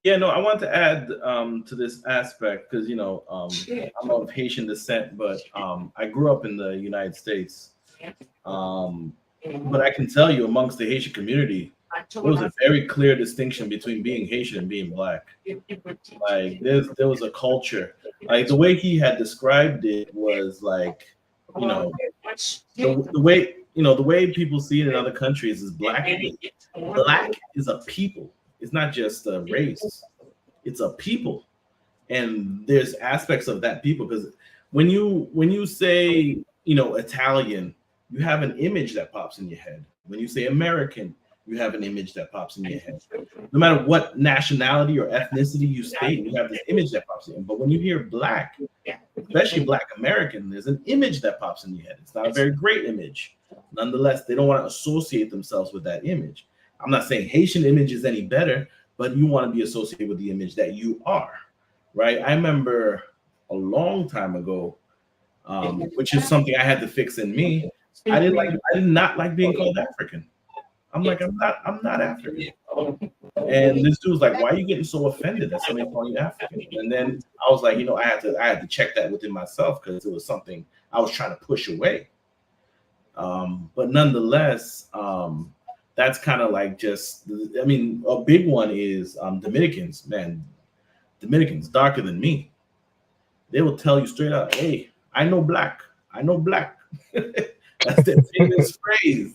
yeah, no, I want to add to this aspect because I'm of Haitian descent, but I grew up in the United States. But I can tell you, amongst the Haitian community, there was a very clear distinction between being Haitian and being Black. Like there was a culture. Like the way he had described it was like, you know, the way the way people see it in other countries is Black is a people. It's not just a race. It's a people, and there's aspects of that people because when you say Italian, you have an image that pops in your head. When you say American, you have an image that pops in your head. No matter what nationality or ethnicity you state, you have this image that pops in. But when you hear Black, especially Black American, there's an image that pops in your head. It's not a very great image. Nonetheless, they don't want to associate themselves with that image. I'm not saying Haitian image is any better, but you want to be associated with the image that you are, right? I remember a long time ago, which is something I had to fix in me. I did not like being called African. I'm like, I'm not African. And this dude was like, why are you getting so offended that somebody calling you African? And then I was like, I had to check that within myself because it was something I was trying to push away. But nonetheless, that's kind of like a big one is Dominicans, man. Dominicans darker than me. They will tell you straight out, hey, I know Black. That's their famous phrase.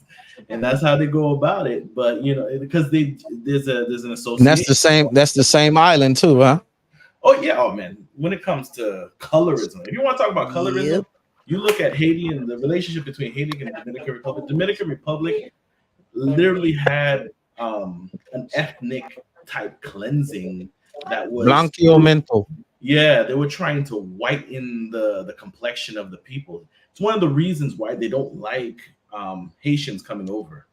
And that's how they go about it. But because there's an association. And that's the same island too, huh? Oh yeah, oh man. When it comes to colorism, if you want to talk about colorism, Yep. you look at Haiti and the relationship between Haiti and the Dominican Republic. Dominican Republic literally had an ethnic type cleansing that was Blanqueamiento. yeah, they were trying to whiten the complexion of the people. It's one of the reasons why they don't like Haitians coming over,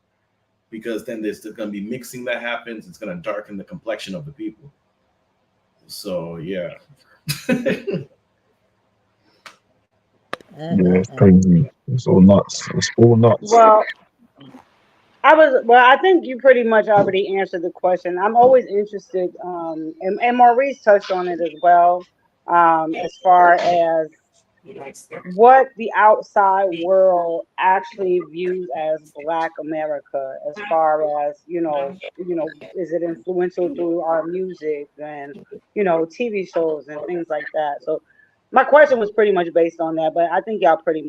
because then there's going to be mixing that happens. It's going to darken the complexion of the people. So yeah. Yeah, it's crazy. It's all nuts. It's all nuts. Well, I think you pretty much already answered the question. I'm always interested, and Maurice touched on it as well, as far as what the outside world actually views as Black America, as far as is it influential through our music and TV shows and things like that. So my question was pretty much based on that, but I think y'all touched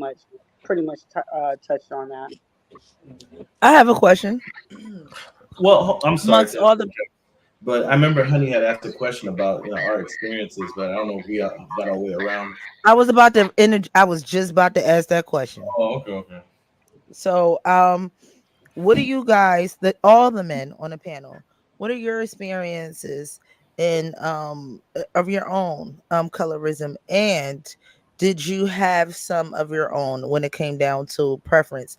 on that. I have a question. Well, I'm sorry Amongst to all the, interject, but I remember Honey had asked a question about our experiences, but I don't know if we got our way around. I was just about to ask that question. Oh, okay, okay. So, what do you guys, that all the men on the panel, what are your experiences in of your own colorism, and did you have some of your own when it came down to preference?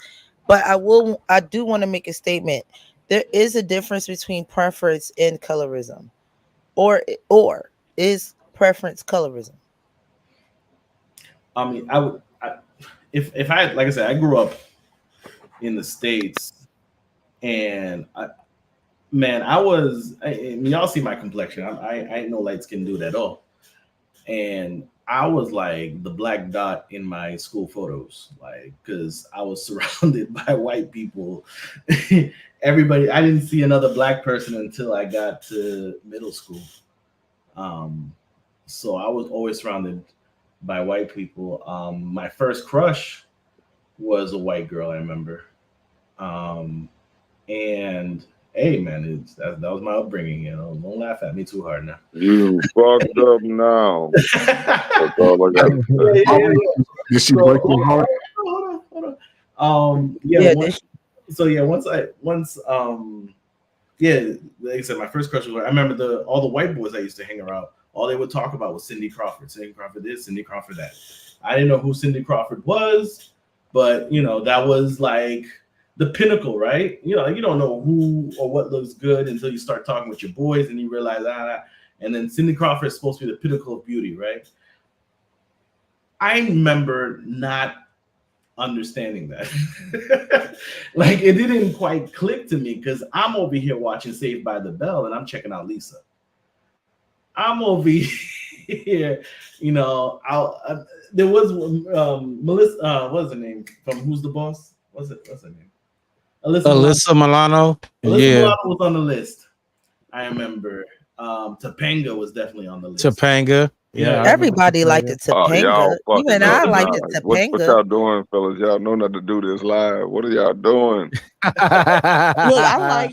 But I do want to make a statement. There is a difference between preference and colorism, or is preference colorism? I mean, I would, if I, like I said, I grew up in the States, and man, I mean, y'all see my complexion. I ain't no light skinned dude at all. And I was like the black dot in my school photos, like, because I was surrounded by white people. Everybody, I didn't see another black person until I got to middle school. Um, so I was always surrounded by white people. My first crush was a white girl, I remember. Um, and hey, man, that was my upbringing. Don't laugh at me too hard now. You fucked up now. That's all I got to say. Yeah. Did she So break your heart? hold on. Yeah. Yeah, this So yeah, yeah, like I said, my first crush was. I remember all the white boys I used to hang around. All they would talk about was Cindy Crawford. Cindy Crawford this, Cindy Crawford that. I didn't know who Cindy Crawford was, but that was like the pinnacle, right? You don't know who or what looks good until you start talking with your boys and you realize and then Cindy Crawford is supposed to be the pinnacle of beauty, right? I remember not understanding that. Like, it didn't quite click to me because I'm over here watching Saved by the Bell and I'm checking out Lisa. I'm over here, there was Melissa, what's her name from Who's the Boss? What's her name? Alyssa Milano. Alyssa Yeah. Milano was on the list. I remember. Topanga was definitely on the list. Topanga. Yeah. everybody liked it. Y'all Topanga. Even fucking I up liked now. it. What Topanga. y'all doing, fellas? Y'all know not to do this live. What are y'all doing? Look, I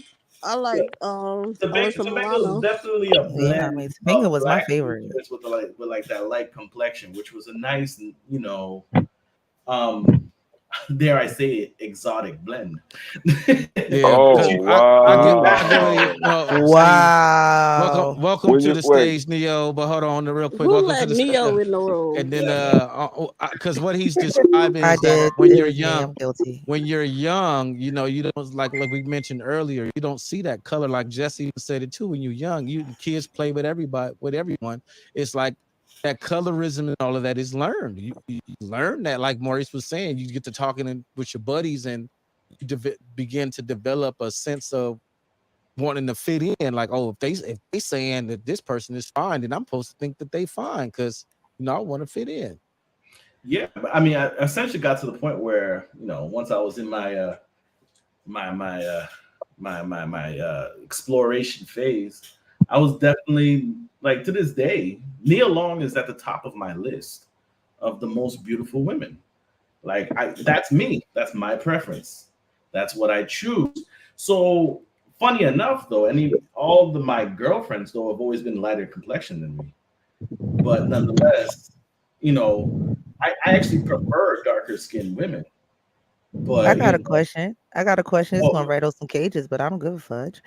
like Topanga Alyssa was Milano. definitely a Yeah, I blend mean, Topanga of was my black favorite. features with like that light complexion, which was a nice, um, dare I say it, exotic blend. Yeah, because Oh I get wow! say Wow. welcome When to you the wait, stage, Neo. But hold on, real quick, Who welcome to let the stage. Neo in the room? And then because what he's describing I is that did. when It you're was me. young, I'm guilty. you don't like we mentioned earlier, you don't see that color. Like Jesse said it too. When you're young, kids play with everybody, with everyone. It's like that colorism and all of that is learned. You learn that, like Maurice was saying, you get to talking with your buddies and you begin to develop a sense of wanting to fit in. Like, oh, if they saying that this person is fine, then I'm supposed to think that they fine because I want to fit in. Yeah, but I mean, I essentially got to the point where once I was in my exploration phase, I was definitely, like, to this day, Nia Long is at the top of my list of the most beautiful women. Like, that's me. That's my preference. That's what I choose. So funny enough, though, all of my girlfriends though have always been lighter complexion than me. But nonetheless, you know, I actually prefer darker skinned women. I But got a question. It's well, gonna rattle some cages, but I don't give a fudge.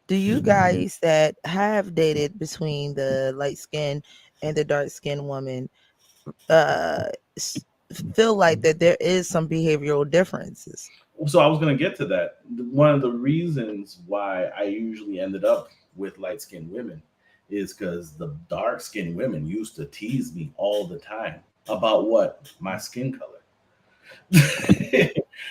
Do you guys that have dated between the light skin and the dark skinned woman, uh, feel like that there is some behavioral differences. So I was going to get to that. One of the reasons why I usually ended up with light skinned women is because the dark skinned women used to tease me all the time about what? My skin color.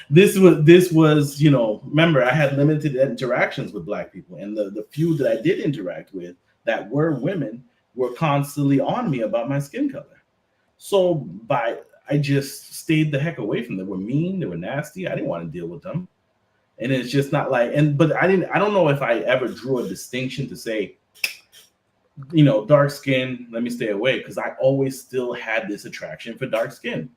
This was remember, I had limited interactions with black people, and the few that I did interact with that were women were constantly on me about my skin color. So I just stayed the heck away from them. They were mean, they were nasty. I didn't want to deal with them. And it's just not like, but I don't know if I ever drew a distinction to say, dark skin, let me stay away, because I always still had this attraction for dark skin.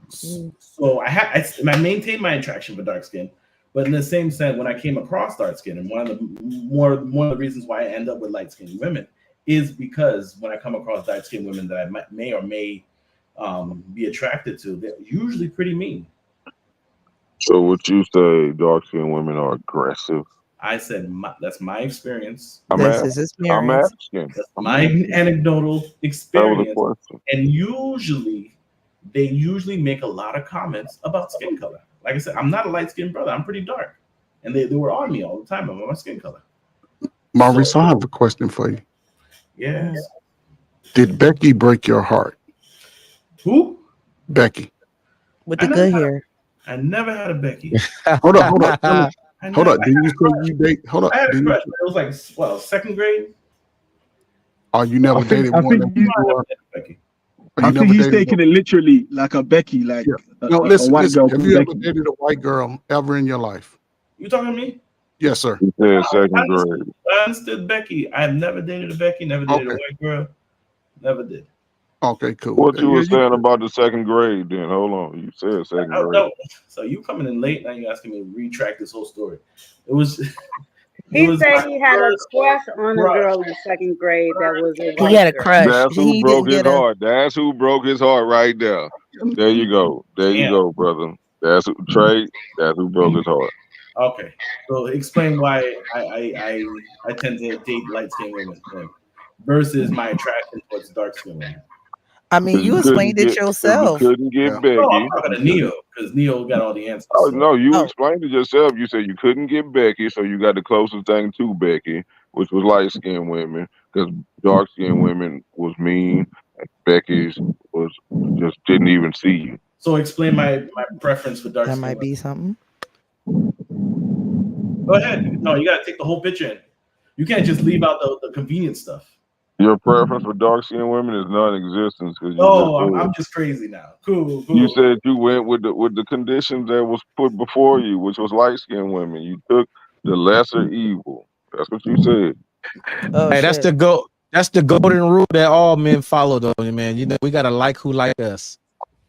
So I maintained my attraction for dark skin, but in the same sense, when I came across dark skin, and one of the reasons why I end up with light skinned women is because when I come across dark skinned women that I may or may be attracted to, they're usually pretty mean. So would you say dark skinned women are aggressive? I said that's my experience. I'm That's asking. his I'm experience. asking. That's I'm my asking. anecdotal That was a experience. question. And they usually make a lot of comments about skin color. Like I said, I'm not a light skinned brother. I'm pretty dark. And they were on me all the time about my skin color. Maurice, So, I have a question for you. yes. Did Becky break your heart? Who? Becky. With I the never good had hair. I never had a Becky. Hold up, hold up. I Hold never up. Didn't you say you date? Hold up. I had a Didn't crush, you? but it was like second grade. Or you never dated I one think that he's, I never dated Becky. or I you think never he's dated taking it literally like a Becky, like yeah. No, a listen, white listen. girl Have called you ever Becky. dated a white girl ever in your life? You talking to me? Yes, sir. He said second grade. I understood Becky. I've never dated a Becky, never dated a Okay. white girl. Never did. Okay, cool. What you Yeah, were saying about the second grade? Then hold on. You said second grade. No. So you coming in late now? You asking me to retract this whole story? It was it He was said my he had a first crush on a crush. girl in second grade that was a He white had a girl. crush. That's who He broke didn't his get a. heart. That's who broke his heart right there. There you go. There you Damn. go, brother. That's who, Trey. That's who broke his heart. Okay. So explain why I tend to date light skinned women then versus my attraction towards dark skinned women. I mean, Cause you you couldn't explained it get. Cause you yourself. couldn't yeah. get No, I'm Becky. talking You to couldn't. Neo because Neo got all the answers. Oh So no, you Oh, explained it yourself. You said you couldn't get Becky, so you got the closest thing to Becky, which was light skinned women, because dark skinned women was mean. Becky's was just didn't even see you. explain my preference for dark that skinned might women. be something. Go ahead. No, you gotta take the whole picture in. You can't just leave out the convenient stuff. Your preference for dark skinned women is non-existent because you just Oh, said I'm just crazy now. Cool, you cool. said you went with the conditions that was put before you, which was light skinned women. You took the lesser evil. That's what you said. Oh Hey, shit. that's the golden rule that all men follow, though, man. We gotta like who like us.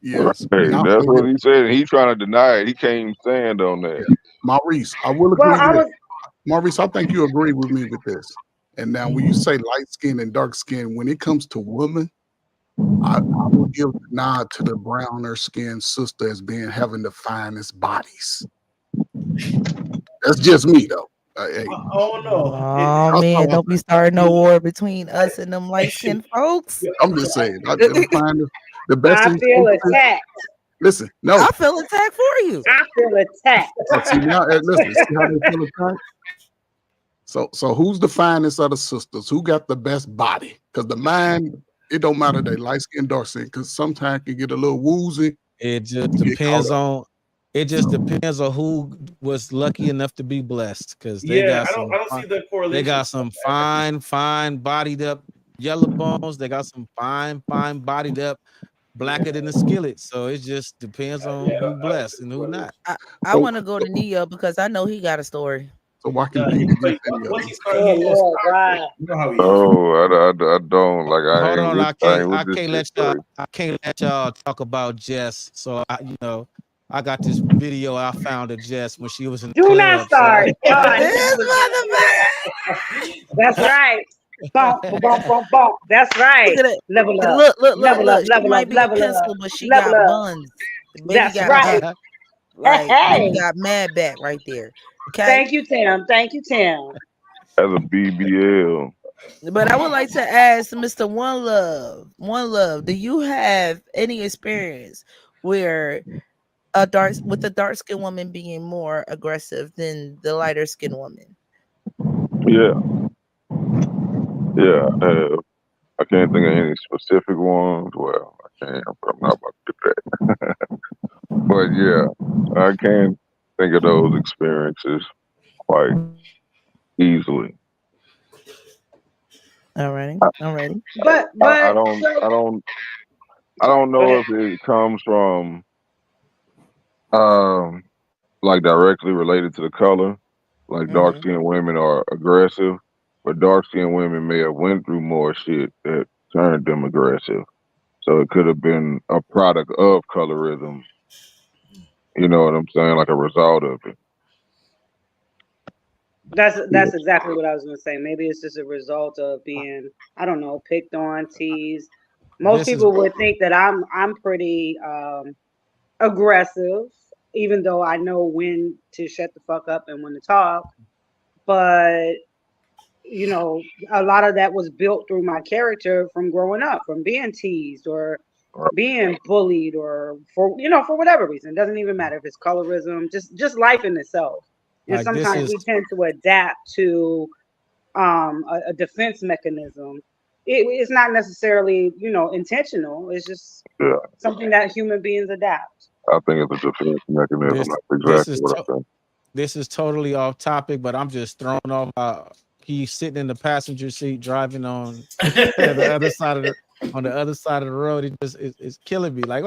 Yes. And Hey, I'll that's say what this, he said. He trying to deny it. He can't even stand on that. Maurice, I will Well, agree I with was Maurice. I think you agree with me with this. And now, when you say light skin and dark skin, when it comes to women, I will give the nod to the browner skinned sister as being having the finest bodies. That's just me, though. Hey, Oh no. Oh that's man, all I don't be think. starting no war between us and them light skinned folks. I'm just saying, the finest, the best I in feel attacked. listen, no. I feel attacked for you. I feel attacked. See now, listen, see how they feel attacked? So who's the finest of the sisters? Who got the best body? Because the mind, it don't matter they light skin, dark skin, because sometimes it get a little woozy. It just You get caught depends up. on. It just So depends on who was lucky enough to be blessed, because Yeah, I don't see the they correlation. got some fine bodied up yellow bones. They got some fine bodied up blacker than the skillet. So it just depends on Yeah, who I don't see blessed the and who not. correlation. I so want to go to Neo because I know he got a story. so I No, compete against any of once them. he starts, Oh he gonna Lord, start. why? You know how he is. Oh, I don't like. Hold on, I ain't with this shit, Trey. I can't let y'all talk about Jess. So I got this video I found of Jess when she was in the Do not club. So start. Oh, I knew you This was gonna do motherfucker. that. That's right. Bump, bump, bump, bump. That's Look right. at it. Level up, Look, level up, look. She level up, might be a level up, pencil, but she level got up. buns. The baby That's got right. Hey, like baby hey. got mad back right there. Okay. Thank you, Tim. Thank you, Tim. As a BBL. But I would like to ask Mr. One Love, do you have any experience where a dark skinned woman being more aggressive than the lighter skinned woman? Yeah, yeah. I can't think of any specific ones. Well, I can, but I'm not about to do that. But yeah, I can think of those experiences quite easily. Alrighty, I, alrighty. But I, I but don't, so I don't, I don't go know ahead. if it comes from um like directly related to the color. Like dark Mm-hmm. skinned women are aggressive, but dark skinned women may have went through more shit that turned them aggressive. So it could have been a product of colorism. You know what I'm saying? Like a result of it. Yeah. That's exactly what I was gonna say. Maybe it's just a result of being, I don't know, picked on, teased. Most This is people would think that I'm pretty aggressive, even though I know when to shut the fuck up and when to talk. But you know, a lot of that was built through my character from growing up, from being teased or Right. being bullied or for for whatever reason. It doesn't even matter if it's colorism, just life in itself. And like this sometimes is we tend to adapt to a defense mechanism. It's not necessarily, intentional. It's just Yeah. something that human beings adapt. I think it's a defense mechanism. this That's this exactly is what I think. this is totally off topic, but I'm just thrown off. He's sitting in the passenger seat driving on the other side of the road. It's killing me. Like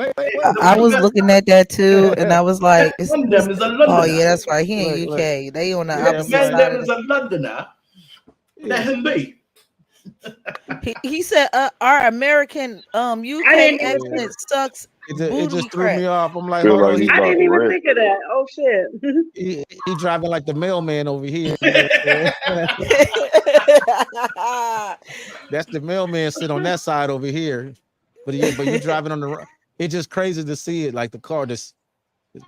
I was looking at that too, and I was like, One of them is a oh Londoner. yeah, that's right. He in look. UK. They on the Yeah, I'm opposite Man, like, side them of is the. a Londoner. yeah. Let him be. He said our American I UK didn't even think. accent sucks It booty just threw crack. me off. I'm like, Feel hold like on. he's I about didn't to even wreck. think of that. Oh shit. He driving like the mailman over here. You know what I'm saying? That's the mailman sit on that side over here. But you driving on the road. It's just crazy to see it. Like the car, this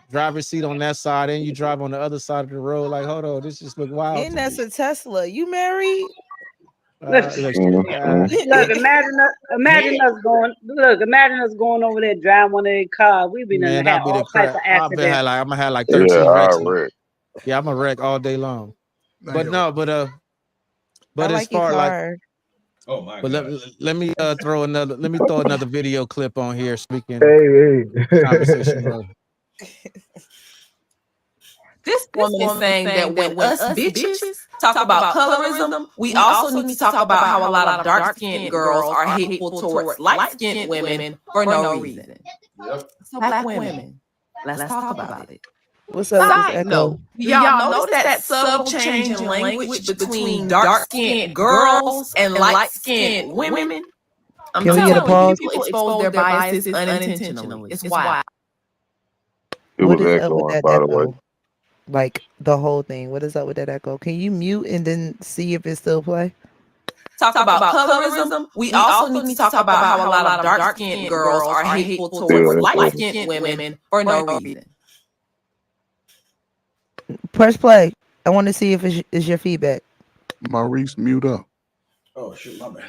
driver's seat on that side, and you drive on the other side of the road. Like, hold on, this just look wild And to me. that's a Tesla. You married? Listen, Look, Mhm. look, imagine us going over there driving one of their cars. We've been in man, had I'll be the all types crap. of accidents. I'm gonna have like Yeah, 13 I wrecks. wreck. Yeah, I'm a wreck all day long. But Damn. no, I but as like your far like, car. Oh my but god. let me throw another video clip on here so we can Hey, conversation hey. roll. This woman is saying that when us bitches talk about colorism, we also need to talk about how a lot of dark skinned girls are hateful towards light skinned women for no reason. Yep. So, black women, let's talk about it. What's up with this Side echo? note, do y'all notice that subtle change in language between dark skinned girls and light skinned women? I'm Can we get a telling you, pause? people expose their biases unintentionally. It's wild. It What was is up with echoing, that by the way. echo? Like the whole thing. What is up with that echo? Can you mute and then see if it still play? Talk about colorism, we also need to talk about how a lot of dark skinned girls are hateful towards Yeah, light it's skinned women for no reason. Press play. I want to see if it's your feedback. Maurice, mute up. Oh shoot, my bad.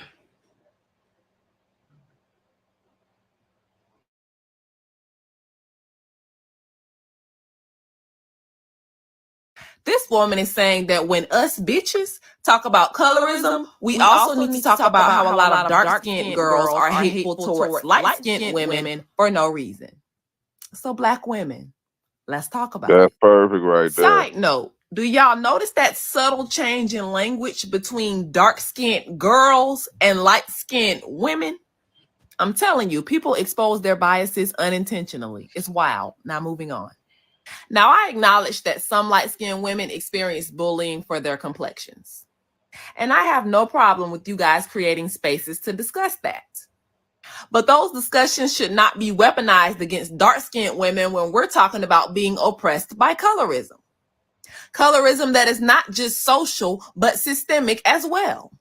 This woman is saying that when us bitches talk about colorism, we also need to talk about how a lot of dark skinned girls are hateful towards light skinned women for no reason. So, black women, let's talk about that's it. perfect right there. Side note, do y'all notice that subtle change in language between dark skinned girls and light skinned women? I'm telling you, people expose their biases unintentionally. It's wild. Now, moving on. Now, I acknowledge that some light skinned women experience bullying for their complexions. And I have no problem with you guys creating spaces to discuss that. But those discussions should not be weaponized against dark skinned women when we're talking about being oppressed by colorism. Colorism that is not just social, but systemic as well.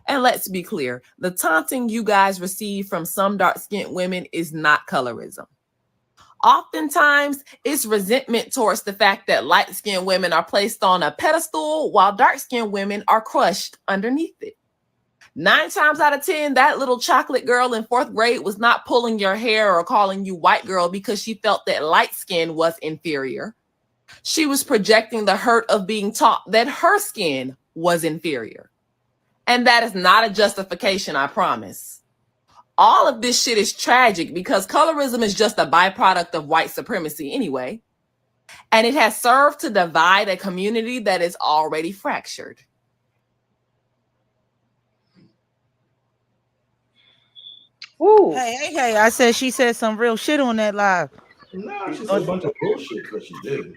And let's be clear, the taunting you guys receive from some dark-skinned women is not colorism. Oftentimes, it's resentment towards the fact that light-skinned women are placed on a pedestal while dark-skinned women are crushed underneath it. 9 times out of 10, that little chocolate girl in 4th grade was not pulling your hair or calling you white girl because she felt that light skin was inferior. She was projecting the hurt of being taught that her skin was inferior. And that is not a justification, I promise. All of this shit is tragic because colorism is just a byproduct of white supremacy anyway. And it has served to divide a community that is already fractured. Ooh. Hey, I said she said some real shit on that live. No, she said a bunch of bullshit, but she did.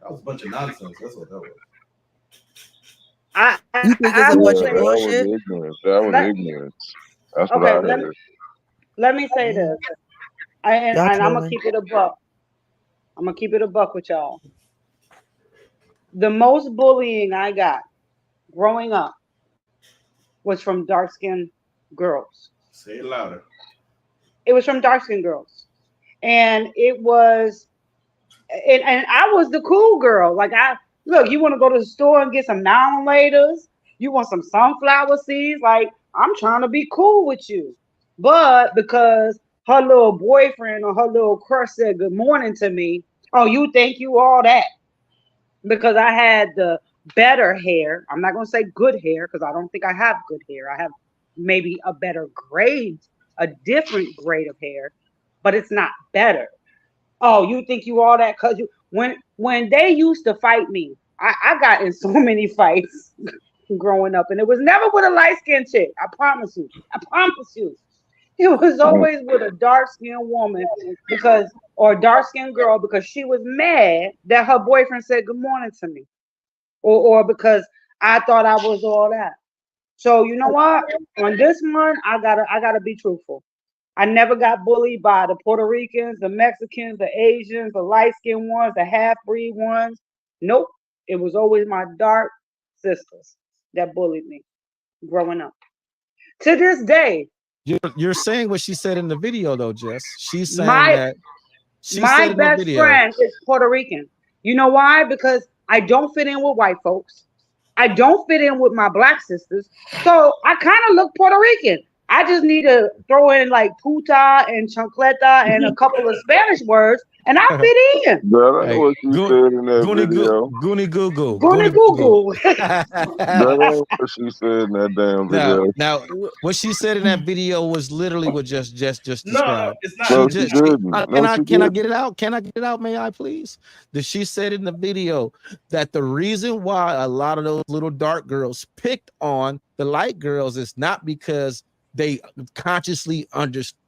That was a bunch of nonsense. That's what that was. You think it's a will bunch say, of That was bullshit? ignorance. That was let, ignorance. That's what I okay, heard. let me say this. And Y'all I'm gonna trolling. keep it a buck. I'm gonna keep it a buck with y'all. The most bullying I got growing up was from dark skinned girls. Say it louder. It was from dark skinned girls. And it was and I was the cool girl. Like I look, you want to go to the store and get some now and laters, you want some sunflower seeds, like I'm trying to be cool with you. But because her little boyfriend or her little crush said good morning to me, oh, you think you all that? Because I had the better hair. I'm not gonna say good hair because I don't think I have good hair. I have maybe a better grade, a different grade of hair, but it's not better. Oh, you think you all that because you when they used to fight me, I got in so many fights growing up, and it was never with a light skinned chick. I promise you. I promise you. It was always with a dark skinned woman because or a dark skinned girl because she was mad that her boyfriend said good morning to me. Or because I thought I was all that. So you know what? On this one, I gotta be truthful. I never got bullied by the Puerto Ricans, the Mexicans, the Asians, the light skinned ones, the half breed ones. Nope. It was always my dark sisters that bullied me growing up. To this day, You're saying what she said in the video though, Jess. She's saying my that she my said in the best video. friend is Puerto Rican. You know why? Because I don't fit in with white folks. I don't fit in with my black sisters. So I kind of look Puerto Rican. I just need to throw in like puta and chancleta and a couple of Spanish words and I fit in. That ain't Hey, what she said in that video. Goonie Goo Goo, Goonie Goonie Goo goo Goo. goo. That ain't what she said in that damn video. Now, what she said in that video was literally what just No, described. it's not. She No, she It's just not. she, didn't. No, she can I didn't. get it out? Can I get it out? May I please? That she said in the video that the reason why a lot of those little dark girls picked on the light girls is not because they consciously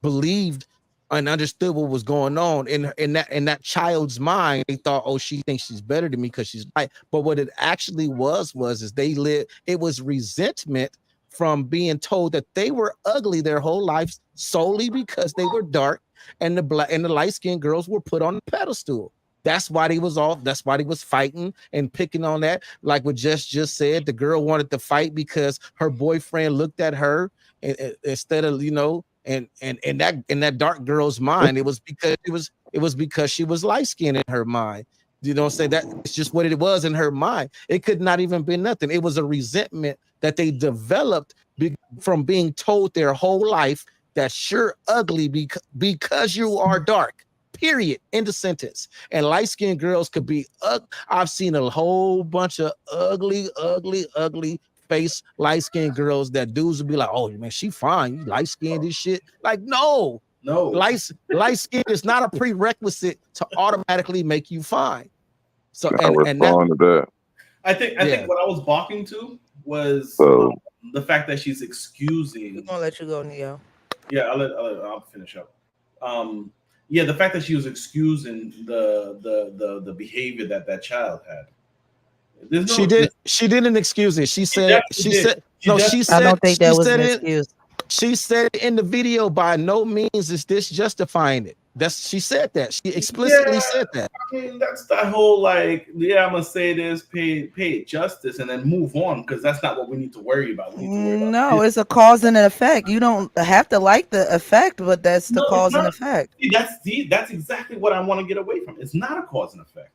believed and understood what was going on in that child's mind. They thought, oh, she thinks she's better than me because she's white. But what it actually was is they lived. It was resentment from being told that they were ugly their whole lives solely because they were dark, and the black and the light skinned girls were put on the pedestal. That's why they was fighting and picking on that. Like what just said, the girl wanted to fight because her boyfriend looked at her instead of and that dark girl's mind. It was because she was light skinned in her mind. You know, say that it's just what it was in her mind. It could not even be nothing. It was a resentment that they developed from being told their whole life that you're ugly because you are dark. Period. End of sentence. And light skinned girls could be I've seen a whole bunch of ugly face light skinned girls that dudes would be like, oh man, she fine. You light skinned this shit. Like, no. No. Light skin is not a prerequisite to automatically make you fine. So I and that respond to that. I think what I was balking to was So the fact that she's We're excusing. gonna let you go, Neo. Yeah, I'll finish up. Yeah, the fact that she was excusing the behavior that child had. There's no. she didn't excuse it. She said definitely did. I don't think that was an it. excuse. She said it in the video. By no means is this justifying it. She said that. She explicitly said that. I mean, that's that whole like, yeah, I'm gonna say this, pay it justice, and then move on because that's not what we need to worry about. We need to worry about. No, it's a cause and an effect. You don't have to like the effect, but that's the No, it's cause and not. effect. That's exactly what I want to get away from. It's not a cause and effect.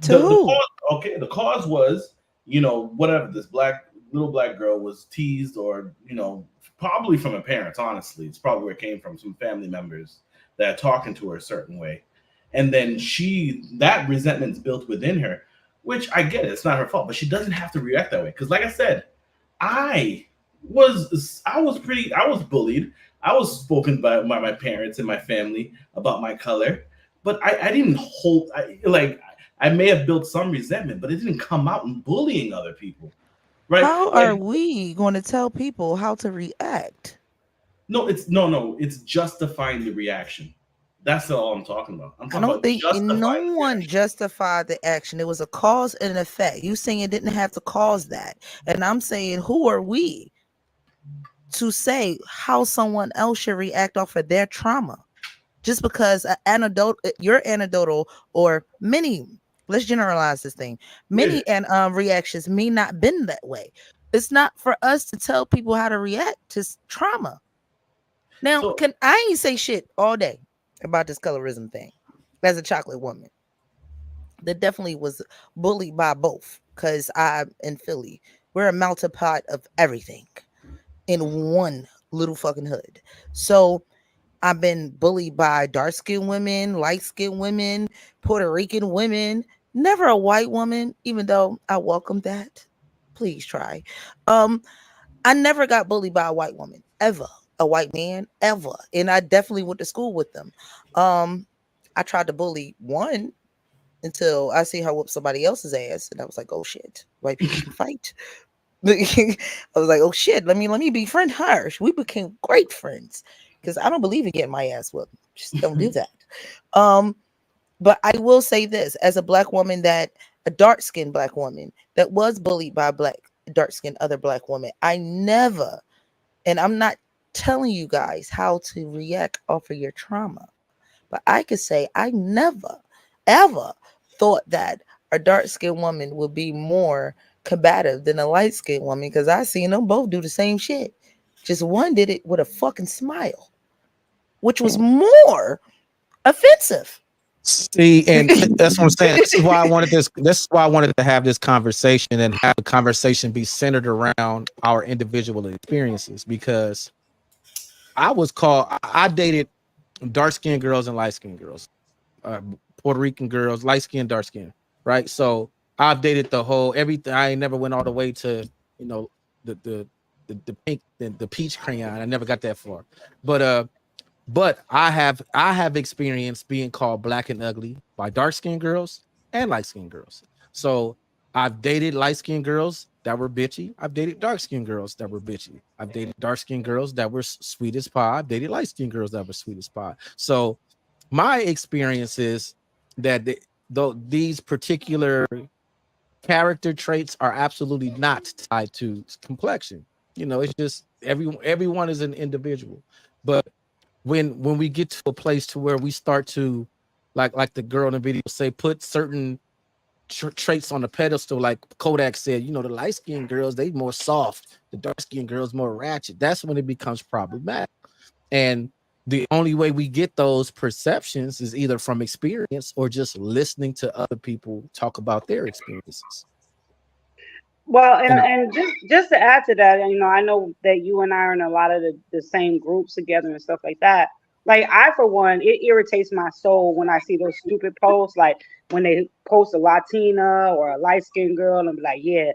To who? The cause was, whatever, this black little black girl was teased, or probably from her parents. Honestly, it's probably where it came from. Some family members that are talking to her a certain way, and then that resentment's built within her, which I get it. It's not her fault, but she doesn't have to react that way. Because, like I said, I I was bullied. I was spoken by my parents and my family about my color, but I didn't hold. I may have built some resentment, but it didn't come out in bullying other people, right? How are Like, we going to tell people how to react? no, it's justifying the reaction. That's all I'm talking about. I'm I talking don't about think no justifying the one reaction. justified the action. It was a cause and an effect. You saying it didn't have to cause that. And I'm saying, who are we to say how someone else should react off of their trauma? Just because your anecdotal or many, let's generalize this thing, Yeah. many and reactions may not been that way. It's not for us to tell people how to react to trauma. Now, So can I ain't say shit all day about this colorism thing as a chocolate woman that definitely was bullied by both, because I'm in Philly. We're a melting pot of everything in one little fucking hood. So I've been bullied by dark skinned women, light skinned women, Puerto Rican women, never a white woman, even though I welcome that. Please try. Um, I never got bullied by a white woman, ever. A white man, ever. And I definitely went to school with them. Um, I tried to bully one until I see her whoop somebody else's ass, and I was like, "Oh shit, white people can fight." I was like, "Oh shit, let me befriend her." We became great friends because I don't believe in getting my ass whooped. Just don't do that. Um, but I will say this: as a black woman, that a dark skinned black woman that was bullied by a dark skinned other black woman, I never, and I'm not telling you guys how to react off of your trauma, but I could say I never, ever thought that a dark skinned woman would be more combative than a light skinned woman, because I seen them both do the same shit. Just one did it with a fucking smile, which was more offensive. See, and that's what I'm saying. This is why I wanted this. This is why I wanted to have this conversation and have the conversation be centered around our individual experiences. Because I dated dark skinned girls and light skinned girls, Puerto Rican girls, light skinned, dark skinned, right? So I've dated the whole everything. I ain't never went all the way to, you know, the the the pink, the peach crayon. I never got that far, but I have experience being called black and ugly by dark skinned girls and light skinned girls. So I've dated light skinned girls that were bitchy. I've dated dark skinned girls that were bitchy. I've dated dark skinned girls that were sweet as pie. I've dated light skinned girls that were sweet as pie. So my experience is that though these particular character traits are absolutely not tied to complexion. It's just everyone is an individual. But when we get to a place to where we start to like the girl in the video say, put certain traits on the pedestal, like Kodak said, the light skinned girls, they more soft, the dark skinned girls more ratchet. That's when it becomes problematic. And the only way we get those perceptions is either from experience or just listening to other people talk about their experiences. Well, and And and just to add to that, I know that you and I are in a lot of the same groups together and stuff like that. Like I, for one, it irritates my soul when I see those stupid posts, like when they post a Latina or a light skinned girl and be like, yeah,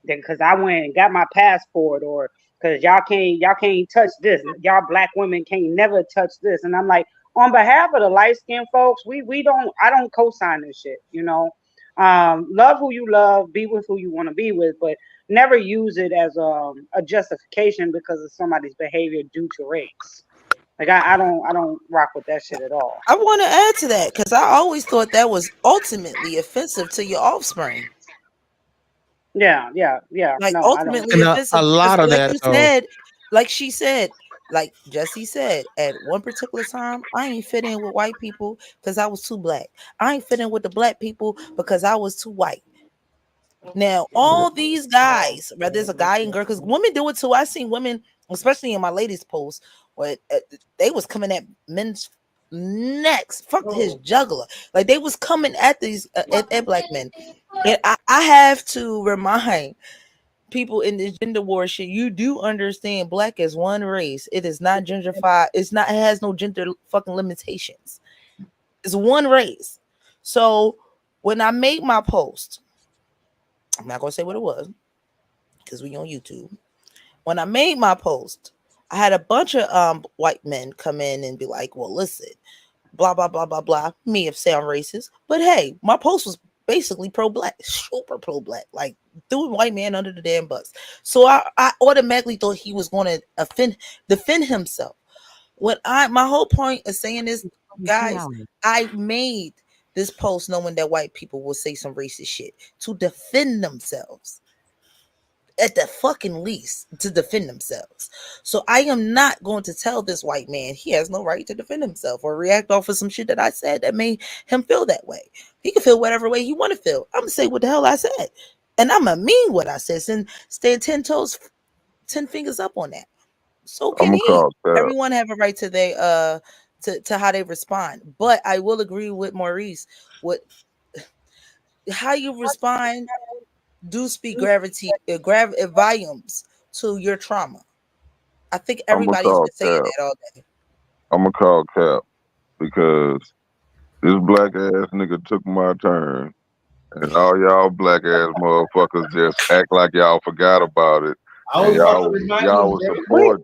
because I went and got my passport, or because y'all can't touch this, y'all black women can't never touch this, and I'm like, on behalf of the light skinned folks, we don't, I don't co-sign this shit. Love who you love, be with who you want to be with, but never use it as a justification because of somebody's behavior due to race. Like I don't rock with that shit at all. I want to add to that because I always thought that was ultimately offensive to your offspring. Yeah, yeah, yeah. Like No, I don't. ultimately and a offensive because, lot of like that you though. said, like she said, like Jesse said, at one particular time, I ain't fit in with white people because I was too black. I ain't fit in with the black people because I was too white. Now, all these guys, whether it's a guy and girl, because women do it too. I seen women, especially in my ladies' posts, where they was coming at men's necks, fuck his juggler. Like they was coming at these at black men. And I have to remind people in this gender war shit, you do understand black is one race. It is not gentrified. It's not. It has no gender fucking limitations. It's one race. So when I made my post, I'm not gonna say what it was because we on YouTube. When I made my post, I had a bunch of white men come in and be like, "Well, listen, blah blah blah blah blah." Me if sound racist, but hey, my post was basically pro-black, super pro-black, like throwing white man under the damn bus. So I automatically thought he was going to defend himself. What my whole point of saying this, guys, I made this post knowing that white people will say some racist shit to defend themselves at the fucking least to defend themselves. So I am not going to tell this white man he has no right to defend himself or react off of some shit that I said that made him feel that way. He can feel whatever way he want to feel. I'm gonna say what the hell I said, and I'm gonna mean what I said and stand 10 fingers up on that. So I'm can gonna he. call that. Everyone have a right to they to how they respond. But I will agree with Maurice. What how you respond do speak gravity, volumes to your trauma. I think I'm gonna everybody's call been saying Cap. that all day. I'm gonna call Cap because this black ass nigga took my turn, and all y'all black ass motherfuckers just act like y'all forgot about it, I and was about to remind y'all him, was bro.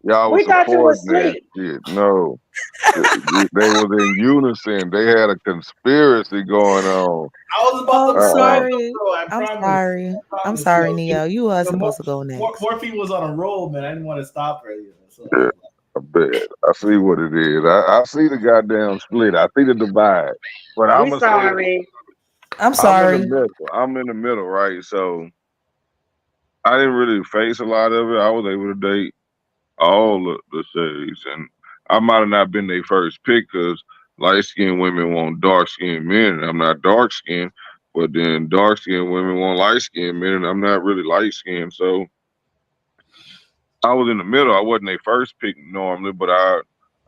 y'all was We thought you was supporting that asleep. shit. No, they was in unison. They had a conspiracy going on. I was about Oh, to I'm remind Uh-uh. him, sorry. bro. I I'm promise. sorry. I I'm promise. sorry, Neo. You are supposed to go next. Morphine was on a roll, man. I didn't want to stop her. So I Yeah, was I bet. I see what it is. I see the goddamn split. I see the divide. But We I'ma say this. sorry. I'm I'm in the sorry. middle. I'm in the middle, right? So I didn't really face a lot of it. I was able to date all of the shades, and I might have not been their first pick because light skinned women want dark skinned men, and I'm not dark skinned. But then dark skinned women want light skinned men, and I'm not really light skinned. So I was in the middle. I wasn't their first pick normally, but I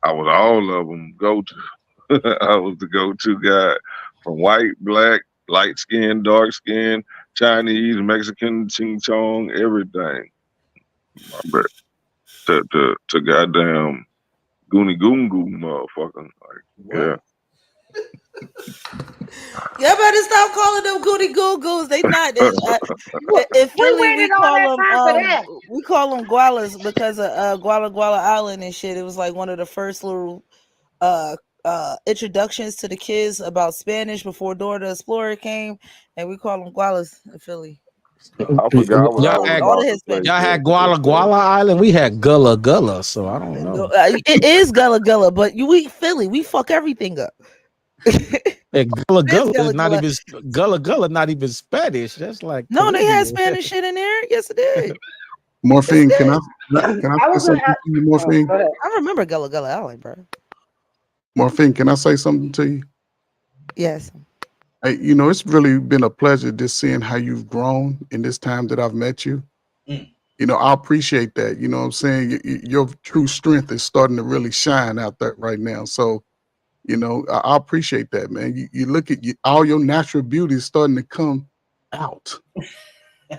was all of them go to. I was the go to guy from white, black, light skin, dark skin, Chinese, Mexican, ching chong, everything. But to goddamn Goonie Goon Goon motherfucker. Like, yeah. what? Y'all better stop calling them goody goo goos. They not. In We Philly, waited all that time for that. we call them gualas because of Guala Guala Island and shit. It was like one of the first little uh introductions to the kids about Spanish before Dora the Explorer came, and we call them gualas in Philly. I forgot what I Y'all All, was had all the about to say, Hispanic y'all kids. had Becky. Guala Guala Island. We had Gullah Gullah, so I don't know. It is Gullah Gullah, but we Philly, we fuck everything up. And Gullah It is Gullah is Gullah not Gullah. even Gullah Gullah, not even Spanish. That's like No, they had Caribbean. Spanish shit in there. Yes, it did. Yes, it Morphine, did. can I I say was gonna something ask. to you, Oh, Morphine? go ahead. I remember Gullah Gullah Island, bro. Morphine, can I say something to you? Yes. Hey, you know, it's really been a pleasure just seeing how you've grown in this time that I've met you. Mm. You know, I appreciate that. You know what I'm saying? Your true strength is starting to really shine out there right now. So, you know, I appreciate that, man. You look at all your natural beauty is starting to come out.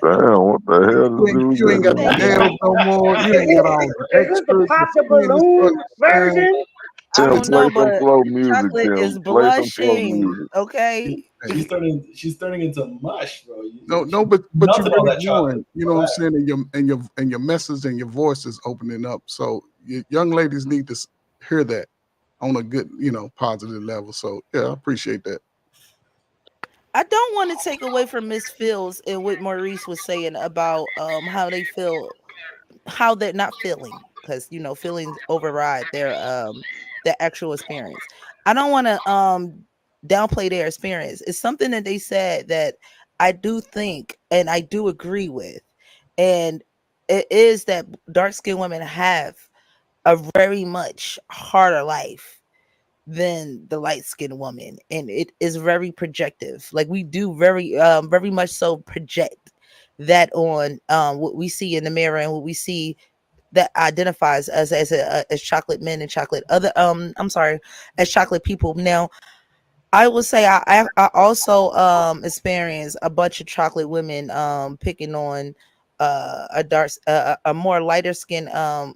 Damn, what the hell You this ain't, dude you ain't got got the Thank going you, nails on? Nick. no more. You Is ain't got this all the is this the extras. pop The the skin is starting balloon to shine. version? I Tim, don't play know, some but slow music, chocolate Tim. is Play some slow blushing. music. Okay. She's turning into mush, bro. No, but you're Melted all really that chocolate. growing. You know what I'm saying? And your message and your voice is opening up. So young ladies need to hear that on a good, positive level. So yeah, I appreciate that. I don't want to take away from Miss Fields and what Maurice was saying about how they feel, how they're not feeling, because feelings override their actual experience. I don't want to downplay their experience. It's something that they said that I do think and I do agree with, and it is that dark skinned women have a very much harder life than the light skinned woman, and it is very projective. Like we do very much so project that on what we see in the mirror and what we see that identifies us as chocolate men and chocolate other I'm sorry, as chocolate people. Now I will say I also experienced a bunch of chocolate women picking on a more lighter skinned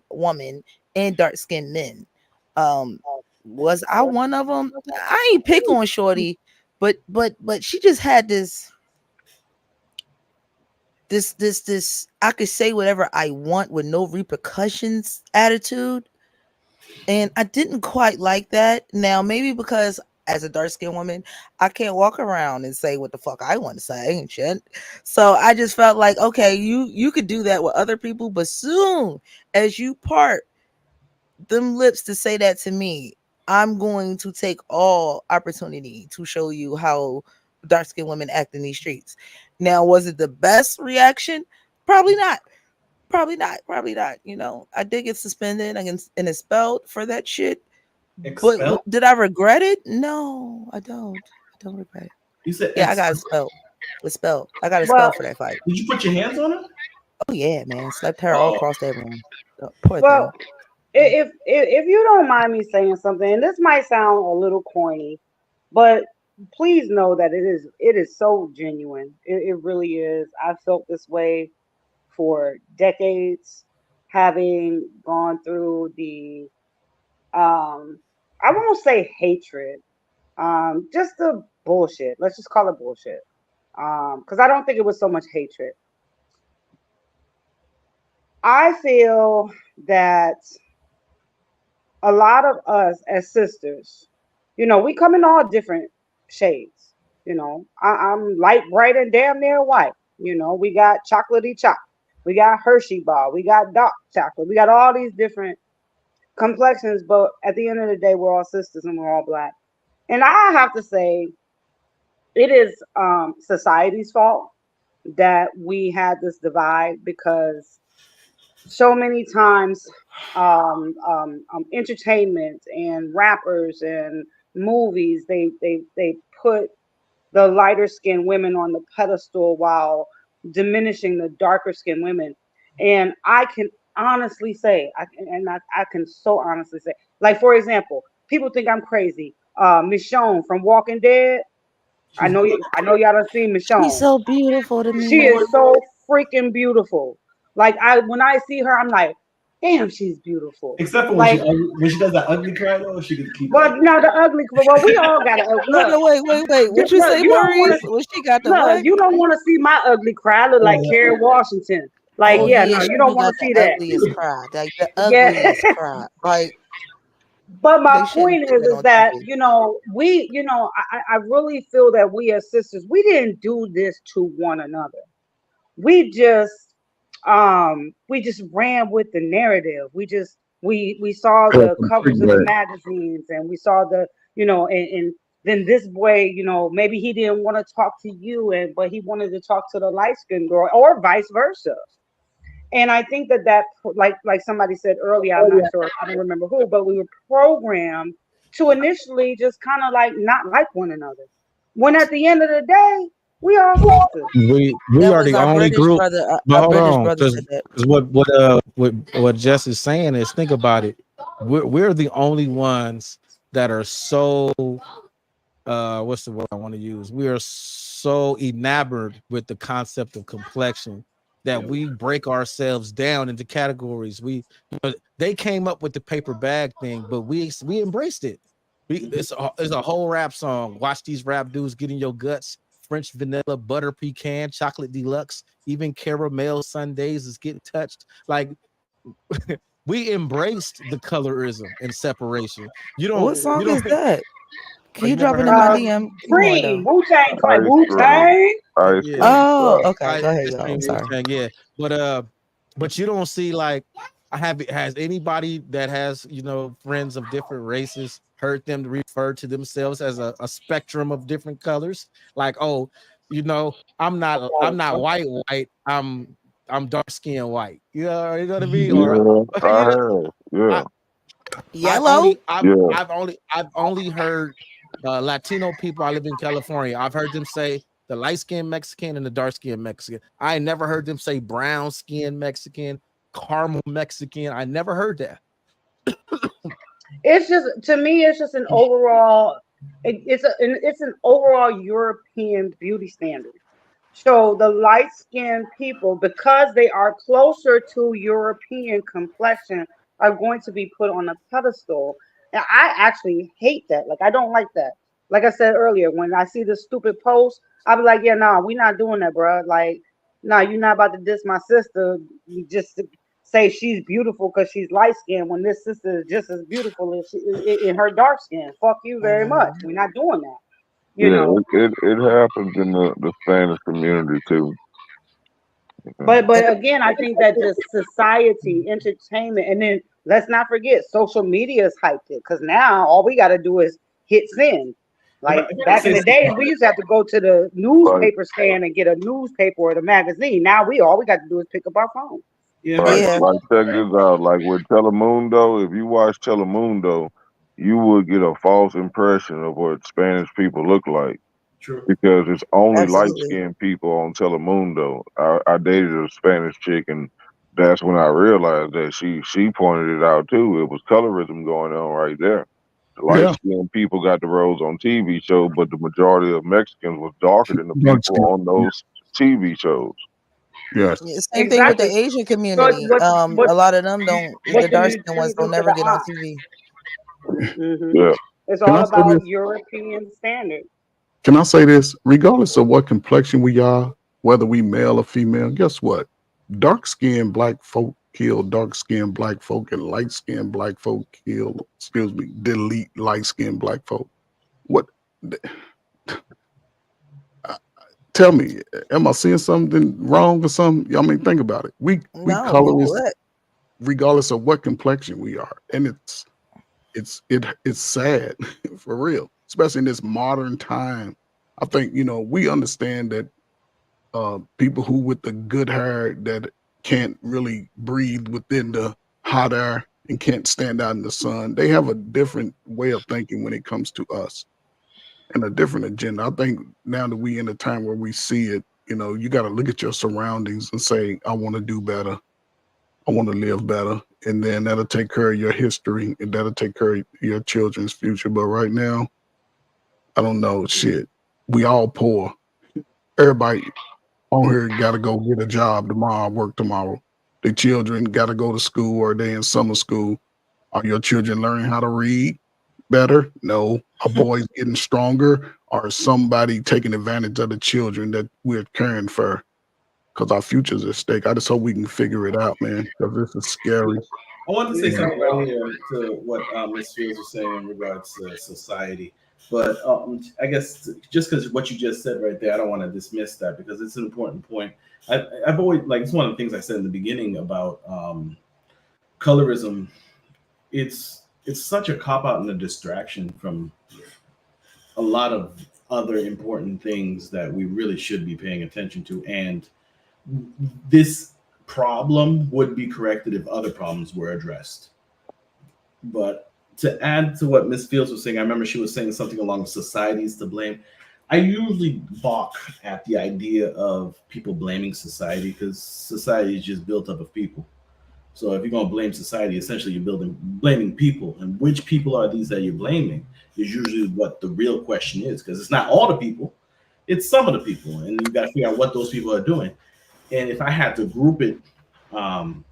woman and dark skinned men. Um, was I one of them? I ain't pick on Shorty, but she just had this I could say whatever I want with no repercussions attitude. And I didn't quite like that. Now, maybe because as a dark skinned woman, I can't walk around and say what the fuck I want to say and shit. So I just felt like, okay, you could do that with other people, but soon as you part them lips to say that to me, I'm going to take all opportunity to show you how dark skinned women act in these streets. Now, was it the best reaction? Probably not. Probably not. Probably not. You know, I did get suspended and expelled for that shit. But Expelled? did I regret it? No, I don't. I don't regret it. You said Yeah, I got expelled. expelled. Expelled. I got Well, expelled for that fight. Did you put your hands on her? Oh yeah, man. Slept her all Oh, across that room. Poor well, thing. if you don't mind me saying something, and this might sound a little corny, but please know that it is so genuine. It really is. I felt this way for decades, having gone through the I won't say hatred, just the bullshit. Let's just call it bullshit. Because I don't think it was so much hatred. I feel that a lot of us as sisters, we come in all different shades. I'm light, bright, and damn near white. We got chocolatey chop, we got Hershey bar, we got dark chocolate, we got all these different complexions. But at the end of the day, we're all sisters and we're all black. And I have to say, it is society's fault that we had this divide, because so many times entertainment and rappers and movies, they put the lighter skinned women on the pedestal while diminishing the darker skinned women. And I can honestly say, I can so honestly say, like, for example, people think I'm crazy. Michonne from Walking Dead. I she's know, I know y'all done seen She's Michonne. so beautiful to She me. is so freaking beautiful. Like, when I see her, I'm like, damn, she's beautiful. except for Like, when she does that ugly cry though, she could keep but that. now the ugly. Well, we all got to Hold look. on, wait. What you Look, say, you don't want Maurice? to Well, she got the look. what? You don't want to see my ugly cry. I look like Oh, Kerry Washington. Like, Oh yeah, yeah, no, she you don't do want got to the see that. ugliest cry. Like the Yeah. ugliest cry. Like But my they shouldn't point put that is on that, TV. I really feel that we as sisters, we didn't do this to one another. We just ran with the narrative. We saw Yeah, the some covers of the clickbait. magazines, and we saw and then this boy, maybe he didn't want to talk to you, but he wanted to talk to the light skinned girl, or vice versa. And I think that, like somebody said earlier, I'm not sure, I don't remember who, but we were programmed to initially just kind of like not like one another, when at the end of the day, we are sisters. We That are was the our only British group. brother. But Our hold British on, brother because said that. what Jess is saying is, think about it. We're the only ones that are so what's the word I want to use? We are so enamored with the concept of complexion that we break ourselves down into categories. They came up with the paper bag thing, but we embraced it. It's a whole rap song. Watch these rap dudes get in your guts. French vanilla, butter pecan, chocolate deluxe, even caramel sundaes is getting touched. Like we embraced the colorism and separation. What You song is don't that? oh, Can you you never drop it heard in my that? Um, DM? Give me one Cream, though. Wu Tang, like Ice Wu cream. Tang. Ice Yeah. cream Oh, truck. okay. Go ahead, Ice go. cream I'm Wu sorry. Tang, yeah. But you don't see like has anybody that has friends of different races heard them refer to themselves as a spectrum of different colors? Like, oh, I'm not white, I'm dark skinned white. You know what I mean? Or Yeah, I you know, have. Yeah, I, I've Yellow? only I've yeah. I've only heard Latino people. I live in California. I've heard them say the light skinned Mexican and the dark skinned Mexican. I never heard them say brown skinned Mexican, caramel Mexican. I never heard that. It's just, to me, it's just an overall. It's an overall European beauty standard. So the light skinned people, because they are closer to European complexion, are going to be put on a pedestal. And I actually hate that. Like I don't like that. Like I said earlier, when I see this stupid post, I'll be like, yeah, nah, we not doing that, bro. Like, nah, you're not about to diss my sister just to say she's beautiful because she's light skinned when this sister is just as beautiful as in her dark skin. Fuck you very much. Mhm. We're not doing that. You Yeah, know. it happens in the Spanish community too. But Mm. again, I think that just society, entertainment, and then let's not forget social media has hyped it because now all we got to do is hit send. Like If I could back in say the something, days, we used to have to go to the Like newspaper stand and get a newspaper or the magazine. Now we all we got to do is pick up our phone. yeah, if I Like, could Yeah. say like check something, this out. Like with Telemundo, if you watch Telemundo, you would get a false impression of what Spanish people look like true. because it's only light Absolutely. skinned people on Telemundo. I dated a Spanish chick, and that's when I realized that she pointed it out too. It was colorism going on right there. The light Yeah, skinned people got the roles on TV shows, but the majority of Mexicans was darker than the dark people skin. on those TV shows. Yes, Yeah, same thing with the Exactly. Asian But community. what A lot of them don't. what The can dark you skinned ones do don't for never the get on eye? TV. Hmm. Yeah. It's can all I say about this? European standard. Can I say this? Regardless of what complexion we are, whether we male or female, guess what? Dark skinned black folk kill dark skinned black folk, and light skinned black folk kill, excuse me, delete light skinned black folk. What? uh, Tell me, am I seeing something wrong or something? I mean, think about it. We No, you colorists, what? regardless of what complexion we are, and it's sad for real, especially in this modern time. I think we understand that people who with the good hair that can't really breathe within the hot air and can't stand out in the sun, they have a different way of thinking when it comes to us and a different agenda. I think now that we in a time where we see it, you got to look at your surroundings and say, I want to do better. I want to live better. And then that'll take care of your history and that'll take care of your children's future. But right now, I don't know. Shit. We all poor. Everybody on here got to go get a job tomorrow, work tomorrow. The children got to go to school or they in summer school. Are your children learning how to read better? No. Are boys getting stronger? Or is somebody taking advantage of the children that we're caring for? Because our future's at stake. I just hope we can figure it out, man. Because this is scary. I wanted to say You something know, earlier to what Ms. Fields was saying in regards to society, but I guess just because what you just said right there, I don't want to dismiss that because it's an important point. I've always like it's one of the things I said in the beginning about colorism. It's such a cop out and a distraction from a lot of other important things that we really should be paying attention to, and this problem would be corrected if other problems were addressed. But to add to what Miss Fields was saying, I remember she was saying something along society's to blame. I usually balk at the idea of people blaming society because society is just built up of people. So if you're gonna blame society, essentially you're building blaming people, and which people are these that you're blaming is usually what the real question is because it's not all the people, it's some of the people, and you got to figure out what those people are doing. And if I had to group it um,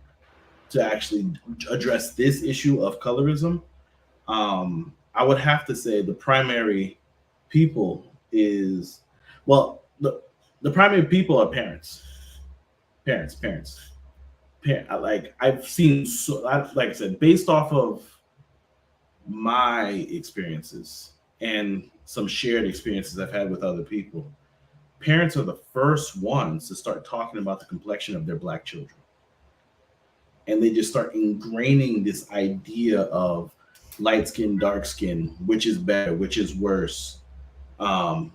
to actually address this issue of colorism, I would have to say the primary people is well, the primary people are parents, parents. Like I've seen, like I said, based off of my experiences and some shared experiences I've had with other people, parents are the first ones to start talking about the complexion of their black children, and they just start ingraining this idea of light skin, dark skin, which is better, which is worse. Um,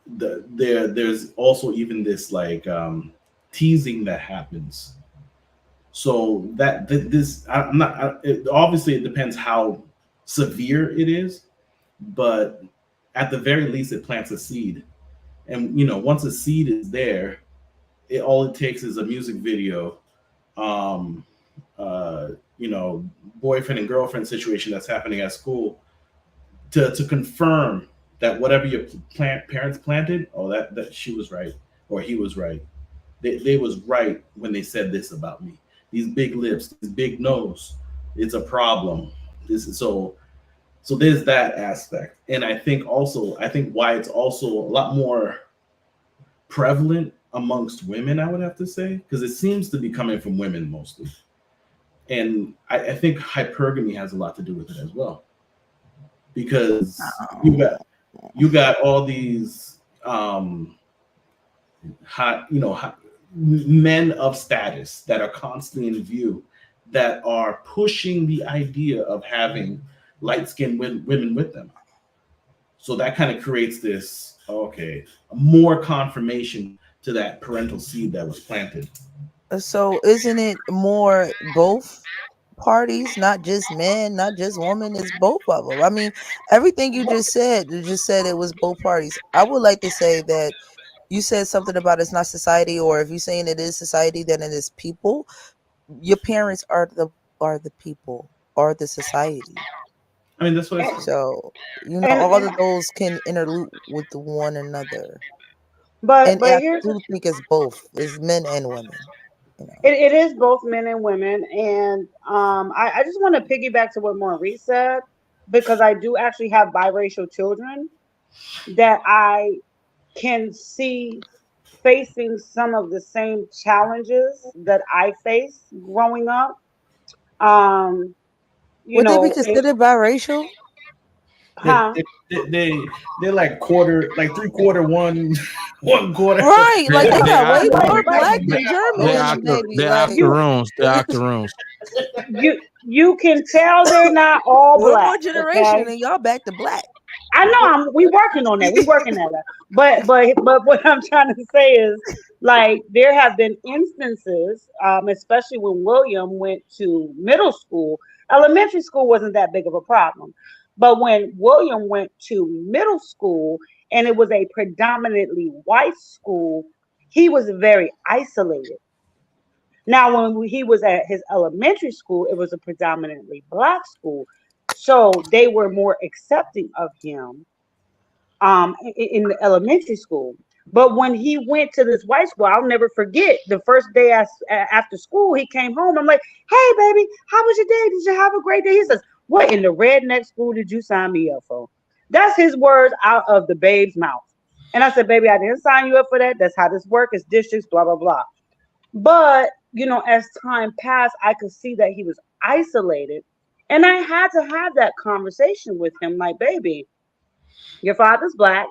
there's also even this like teasing that happens. So this I'm not. Obviously, it depends how severe it is, but at the very least, it plants a seed. And once a seed is there, all it takes is a music video, um, uh, boyfriend and girlfriend situation that's happening at school to confirm that whatever your parents planted, oh, that she was right. or he was right. They was right when they said this about me. These big lips, this big nose, it's a problem. This is so there's that aspect. And I think why it's also a lot more prevalent amongst women, I would have to say, because it seems to be coming from women mostly. And I think hypergamy has a lot to do with it as well. Because you got all these hot, men of status that are constantly in view that are pushing the idea of having light skinned women with them. So that kind of creates this, okay, more confirmation to that parental seed that was planted. So isn't it more both parties, not just men, not just women, it's both of them. I mean, everything you just said it was both parties. I would like to say that you said something about it's not society, or if you're saying it is society, then it is people. Your parents are the people, are the society. I mean, that's what I And, said. So, and, all and of those can interloop with one another. but And but I here's do think it's both, is men and women, you know. it is both men and women, and I just want to piggyback to what Maurice said because I do actually have biracial children that I can see facing some of the same challenges that I faced growing up. Um, you Would they be know, it, considered biracial? They, huh? they, they're like quarter, like three quarter, one, one quarter. Right, like They they they got way octoroons. more Like black They than German they in them, octor baby. they Like you octoroons. They octoroons. you can tell they're not all one more black, generation okay? and y'all back to black. I know we working on that. We working at that. But what I'm trying to say is like there have been instances, especially when William went to middle school. Elementary school wasn't that big of a problem. But when William went to middle school and it was a predominantly white school, he was very isolated. Now, when he was at his elementary school, it was a predominantly black school. So they were more accepting of him in the elementary school. But when he went to this white school, I'll never forget the first day after school, he came home. I'm like, hey, baby, how was your day? Did you have a great day? He says, what in the redneck school did you sign me up for? That's his words out of the babe's mouth. And I said, baby, I didn't sign you up for that. That's how this works. It's districts, blah, blah, blah. But, as time passed, I could see that he was isolated. And I had to have that conversation with him like, baby, your father's black,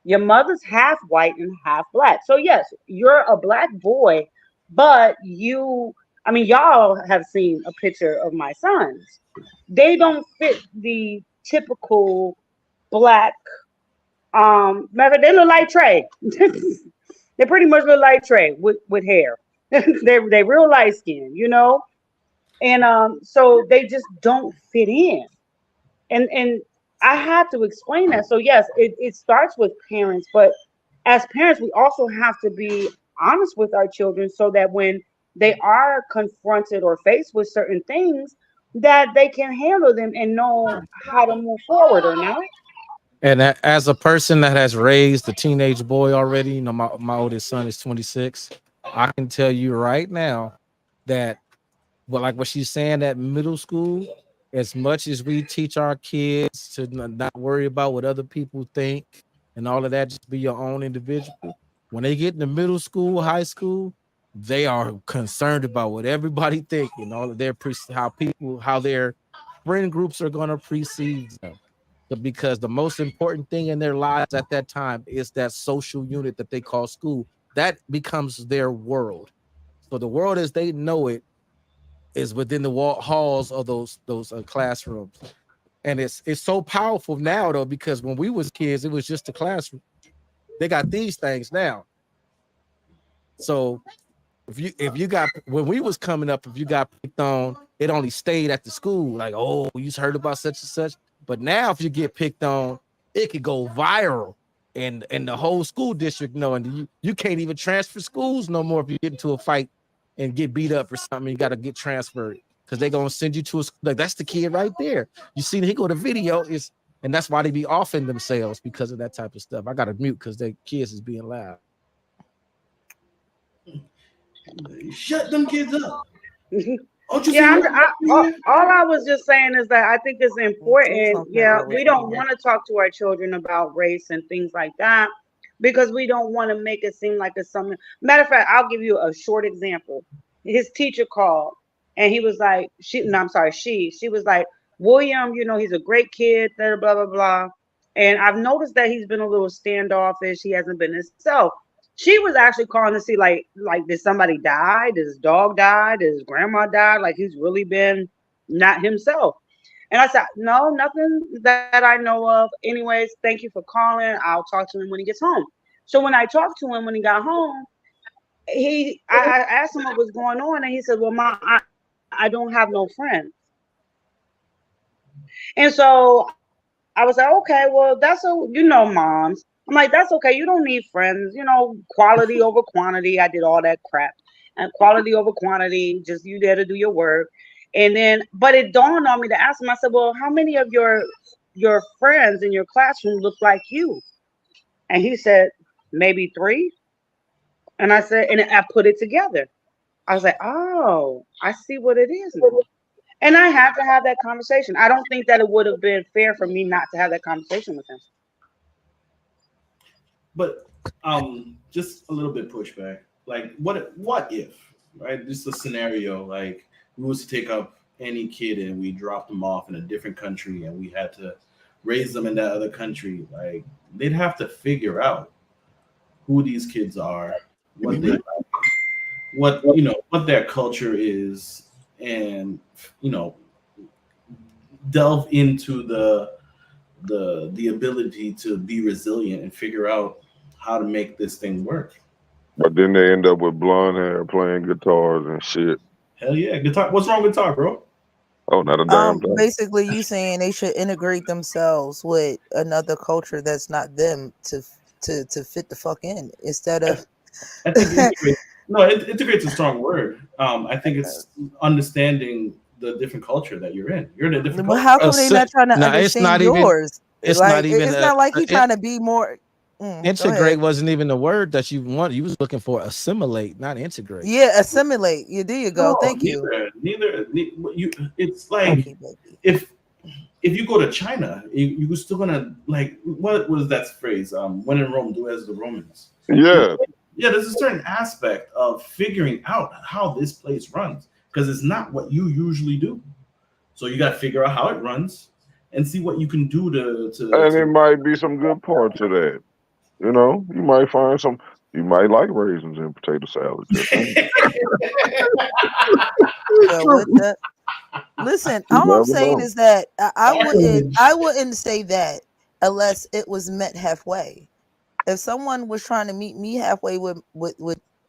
your mother's half white and half black. So, yes, you're a black boy, but I mean, y'all have seen a picture of my sons. They don't fit the typical black. Matter of fact, they look like Trey. They pretty much look like Trey with hair. They real light skin, and so they just don't fit in. And I had to explain that. So yes, it starts with parents, but as parents, we also have to be honest with our children so that when they are confronted or faced with certain things, that they can handle them and know how to move forward or not. And as a person that has raised a teenage boy already, my oldest son is 26. I can tell you right now that, but like what she's saying, that middle school, as much as we teach our kids to not worry about what other people think and all of that, just be your own individual. When they get into middle school, high school, they are concerned about what everybody think and all of their how their friend groups are going to precede them. Because the most important thing in their lives at that time is that social unit that they call school. That becomes their world. So the world as they know it is within the halls of those classrooms, and it's so powerful now though, because when we was kids, it was just a classroom. They got these things now. So if you got when we was coming up, if you got picked on, it only stayed at the school. Like, oh, you heard about such and such. But now, if you get picked on, it could go viral, and the whole school district knowing you can't even transfer schools no more if you get into a fight and get beat up or something. You got to get transferred because they're gonna send you to a school. Like that's the kid right there. You see, he go to video is, and that's why they be offing themselves because of that type of stuff. I got to mute because their kids is being loud. Shut them kids up. Don't you see Yeah, what I'm all I was just saying is that I think it's Please important. don't play Yeah, about we race in don't here. want to talk to our children about race and things like that because we don't want to make it seem like it's something. Matter of fact, I'll give you a short example. His teacher called and he was like, no, I'm sorry, she was like, William, he's a great kid, blah, blah, blah, blah. And I've noticed that he's been a little standoffish. He hasn't been himself. She was actually calling to see like did somebody die? Did his dog die? Did his grandma die? Like he's really been not himself. And I said, no, nothing that I know of. Anyways, thank you for calling. I'll talk to him when he gets home. So when I talked to him when he got home, I asked him what was going on, and he said, well, Ma, I don't have no friends. And so I was like, okay, well, moms. I'm like, that's okay. You don't need friends. Quality over quantity. I did all that crap. And quality over quantity, just you there to do your work. And then, but it dawned on me to ask him, I said, well, how many of your friends in your classroom look like you? And he said, maybe three. And I said, and I put it together. I was like, oh, I see what it is now. And I had to have that conversation. I don't think that it would have been fair for me not to have that conversation with him. But just a little bit pushback. Like, what if, right? Just a scenario. Like, we was to take up any kid and we dropped them off in a different country and we had to raise them in that other country. Like, they'd have to figure out who these kids are, what they, what their culture is, and you know, delve into the ability to be resilient and figure out how to make this thing work. But then they end up with blonde hair playing guitars and shit. Hell yeah, guitar. What's wrong with guitar, bro? Oh, not a damn thing. Basically, you saying they should integrate themselves with another culture that's not them to fit the fuck in instead I, of. I think integrate. No, integrate's a strong word. I think it's understanding the different culture that you're in. You're in a different But culture. how come they not trying to No, it's understand not even. yours? It's Like not even it's not like he trying to be more. Go integrate. ahead. Wasn't even the word that you want. You was looking for assimilate, not integrate. Yeah, assimilate. There you go. No, Thank you. You. It's Thank like you, baby. if you go to China, you're still gonna like what was that phrase? When in Rome, do as the Romans. Yeah. Yeah, there's a certain aspect of figuring out how this place runs because it's not what you usually do. So you got to figure out how it runs and see what you can do And it to might be some good parts of that. You might find some. You might like raisins in potato salad. Just saying. Well, with that, listen, You all I'm never saying know. is that I wouldn't. Sacrilege. I wouldn't say that unless it was met halfway. If someone was trying to meet me halfway with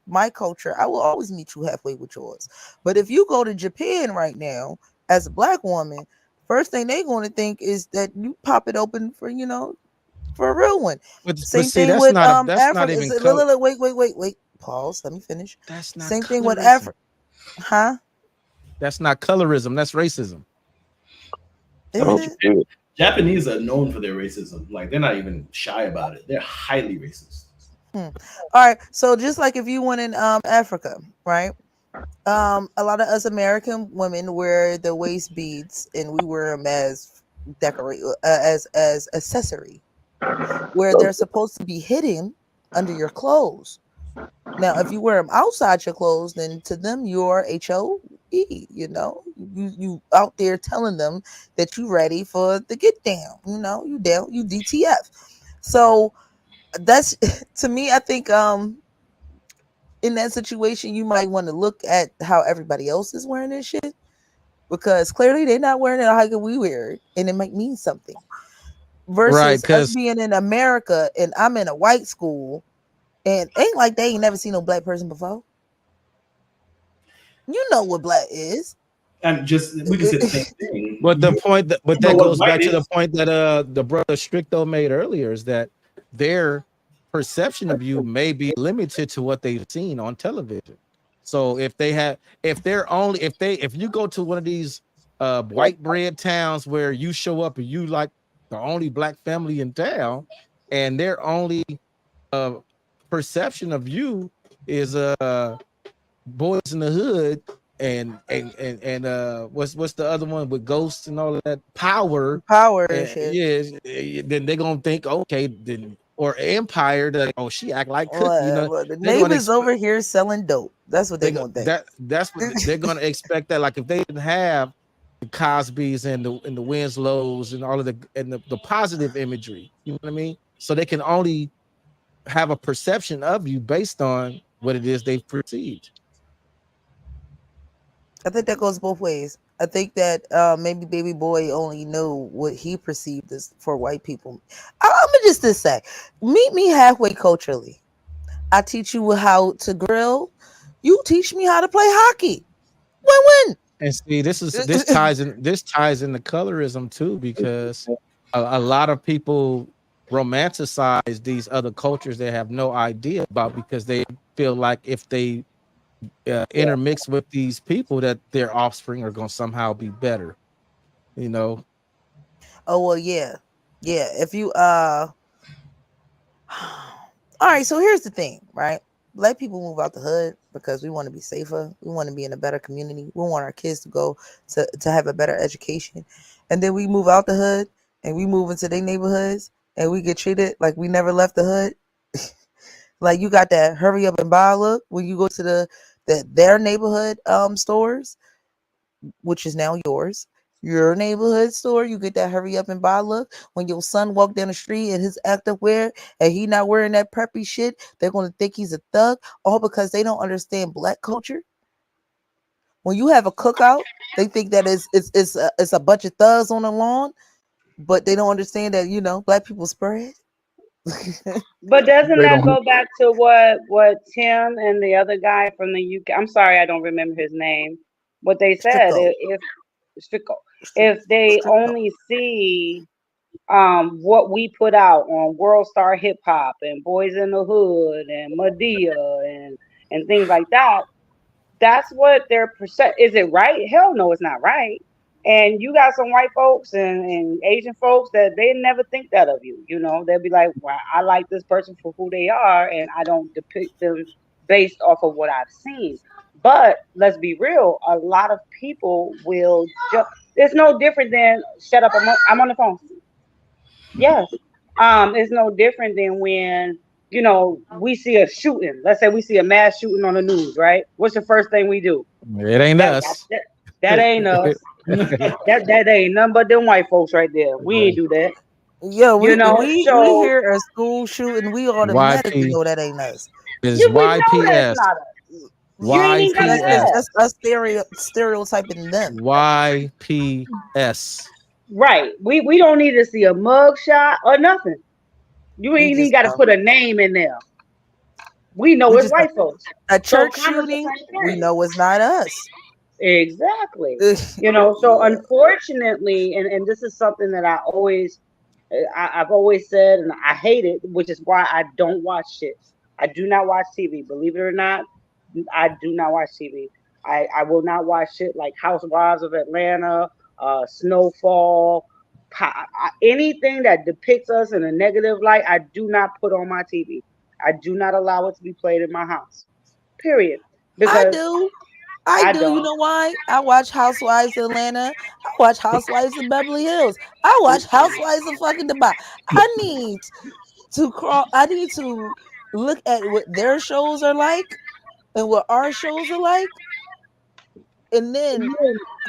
my culture, I will always meet you halfway with yours. But if you go to Japan right now as a black woman, first thing they're going to think is that you pop it open for a real one. But Same see, thing that's with not a. That's not Africa. even color. Wait. Pause. Let me finish. That's not Same thing with colorism. Africa. Huh? That's not colorism. That's racism. Is Oh, it? shit. Japanese are known for their racism. Like they're not even shy about it. They're highly racist. All right. So just like if you went in Africa, right? A lot of us American women wear the waist beads, and we wear them as decorate as accessory, where they're supposed to be hidden under your clothes. Now, if you wear them outside your clothes, then to them you're HOE. You out there telling them that you ready for the get down. You down, you DTF. So that's to me. I think in that situation, you might want to look at how everybody else is wearing this shit because clearly they're not wearing it how we wear it, and it might mean something. Right? Versus us Because being in America and I'm in a white school and ain't like they ain't never seen no black person before. You know what black is. And just we can say the same thing. but the point that You but know that what goes white back to the is. point that the brother Stricto made earlier is that their perception of you may be limited to what they've seen on television. So if you go to one of these white bread towns where you show up and you like the only black family in town, and their only uh perception of you is Boys in the Hood and what's the other one with ghosts and all of that power, Power and and shit. yeah, then they're gonna think, okay, then or Empire, they're like, oh, she act like Cookie, Well, the they're gonna neighbors over here selling dope. That's what they they gonna think. that's what they're gonna expect. That like if they didn't have the Cosbys and the Winslows and all of the positive imagery, you know what I mean? So they can only have a perception of you based on what it is they've perceived. I think that goes both ways. I think that maybe Baby Boy only knew what he perceived as for white people. I'm gonna just say, meet me halfway culturally. I teach you how to grill. You teach me how to play hockey. Win And see, win. this ties into colorism too, because a lot of people romanticize these other cultures they have no idea about because they feel like if they intermix with these people that their offspring are going to somehow be better, you know. Oh well, yeah, yeah. If you all right. So here's the thing, right? Let people move out the hood because we want to be safer. We want to be in a better community. We want our kids to go to have a better education, and then we move out the hood and we move into their neighborhoods and we get treated like we never left the hood. Like you got that hurry up and buy look when you go to their neighborhood stores, which is now yours. Your neighborhood store, you get that hurry up and buy look. When your son walk down the street in his active wear and he not wearing that preppy shit, they're gonna think he's a thug, all because they don't understand black culture. When you have a cookout, they think that it's a bunch of thugs on the lawn, but they don't understand that black people spread. But doesn't They that don't. go back to what Tim and the other guy from the UK? I'm sorry, I don't remember his name. What they said, Strico, if Strico, Strico, if they Strico. only see what we put out on World Star Hip Hop and Boys in the Hood and Medea and things like that, that's what their percent. Is it right? Hell no, it's not right. And you got some white folks and Asian folks that they never think that of you. You know, they'll be like, well, I like this person for who they are, and I don't depict them based off of what I've seen. But let's be real, a lot of people will just. It's no different than shut up. I'm on the phone. Yes. It's no different than when, we see a shooting. Let's say we see a mass shooting on the news, right? What's the first thing we do? It ain't That us. that, that ain't us. That ain't nothing but them white folks right there. We ain't do that. Yeah, we So hear a school shooting, we automatically YP know that ain't us. is we know that's YPS. not us. You ain't even gotta That's say that's YPS. that. that's us stereotyping them. YPS. Right. We don't need to see a mug shot or nothing. You We ain't even just gotta put a name in there. We know we it's just white folks. a So church kind of the shooting, same we thing. know it's not us. Exactly. So Yeah. unfortunately, and this is something that I've always said, and I hate it, which is why I don't watch shit. I do not watch TV. Believe it or not, I do not watch TV. I will not watch shit like Housewives of Atlanta, Snowfall, anything that depicts us in a negative light. I do not put on my TV. I do not allow it to be played in my house. Period. I Because do. I I do. You don't. know why? I watch Housewives of Atlanta. I watch Housewives of Beverly Hills. I watch Housewives of fucking Dubai. I need I need to look at what their shows are like and what our shows are like, and then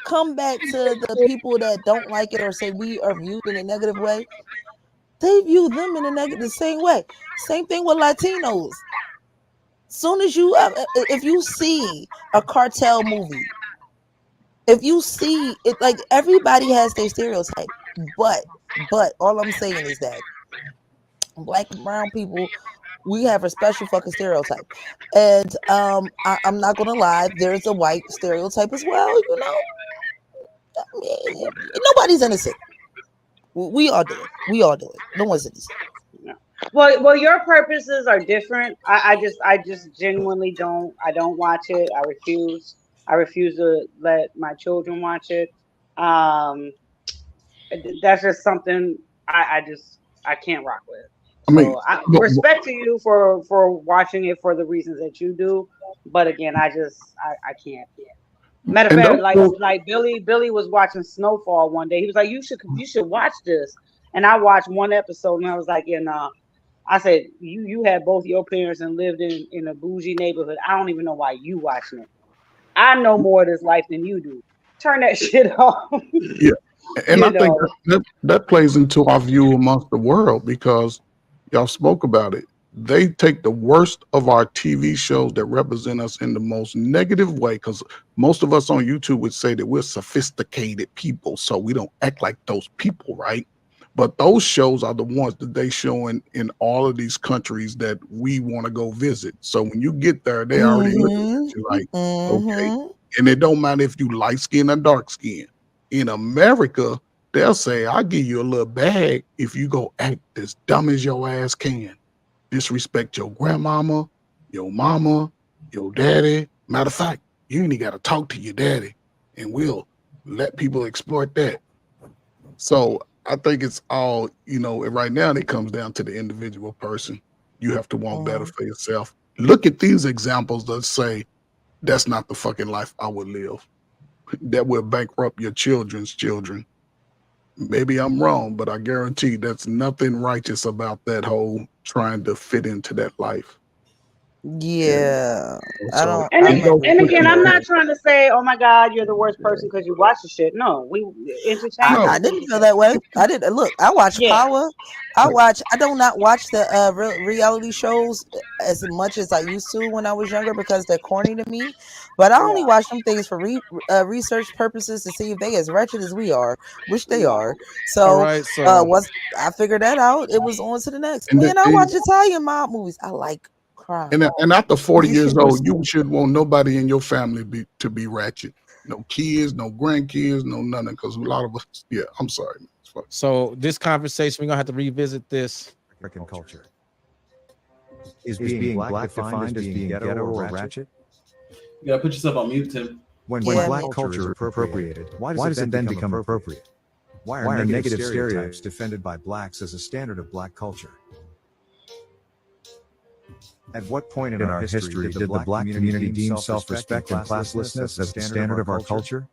come back to the people that don't like it or say we are viewed in a negative way. They view them in a negative the same way. Same thing with Latinos. Soon as if you see a cartel movie, if you see it, like everybody has their stereotype, but all I'm saying is that black and brown people, we have a special fucking stereotype, and I'm not gonna lie, there's a white stereotype as well. I mean, nobody's innocent. We all do it. We all do it. No one's innocent. No. Well, your purposes are different. I just genuinely don't. I don't watch it. I refuse. I refuse to let my children watch it. Um, that's just something I can't rock with. I mean, So I but, respect to you for watching it for the reasons that you do. But again, I can't. Matter of And fact, those shows, like Billy was watching Snowfall one day. He was like, you should watch this. And I watched one episode and I was like, I said, you had both your parents and lived in a bougie neighborhood. I don't even know why you watching it. I know more of this life than you do. Turn that shit off. yeah, and you I think know. that plays into our view amongst the world because y'all spoke about it. They take the worst of our TV shows that represent us in the most negative way. Because most of us on YouTube would say that we're sophisticated people, so we don't act like those people, right? But those shows are the ones that they show in all of these countries that we want to go visit. So when you get there, they already looking Mm-hmm. at you like, okay. Mm-hmm. And it don't matter if you light skin or dark skin. In America, they'll say, I'll give you a little bag if you go act as dumb as your ass can. Disrespect your grandmama, your mama, your daddy. Matter of fact, you ain't got to talk to your daddy, and we'll let people exploit that. So I think it's all, right now it comes down to the individual person. You have to want better for yourself. Look at these examples that say, that's not the fucking life I would live. That will bankrupt your children's children. Maybe I'm wrong, but I guarantee that's nothing righteous about that whole trying to fit into that life. And Yeah. I so don't And I it don't goes agree and with with that again, you. I'm either. not trying to say, oh my God, you're the worst person because you watch the shit. No, we I No, entertainment. didn't feel that way. I did look. I watch Yeah, Power. I do not watch the reality shows as much as I used to when I was younger because they're corny to me. But I only yeah, watch them things for research purposes to see if they as wretched as we are, which they yeah. are. All So right, so once I figured that out, it was on to the next. and then And I watch Italian mob movies. I like crime. and after 40 years old, you should want nobody in your family to be ratchet. No kids, no grandkids, no nothing. Because a lot of us, yeah, I'm sorry. Man. so this conversation we're gonna have to revisit this. American culture. Is being black defined as being ghetto or ratchet? You gotta put yourself on mute, Tim. When Yeah, black man. culture is appropriated, why does it then become appropriate? Why are negative stereotypes defended by blacks as a standard of black culture? At what point in our history did the black community deem self-respect and classlessness as the standard of our culture?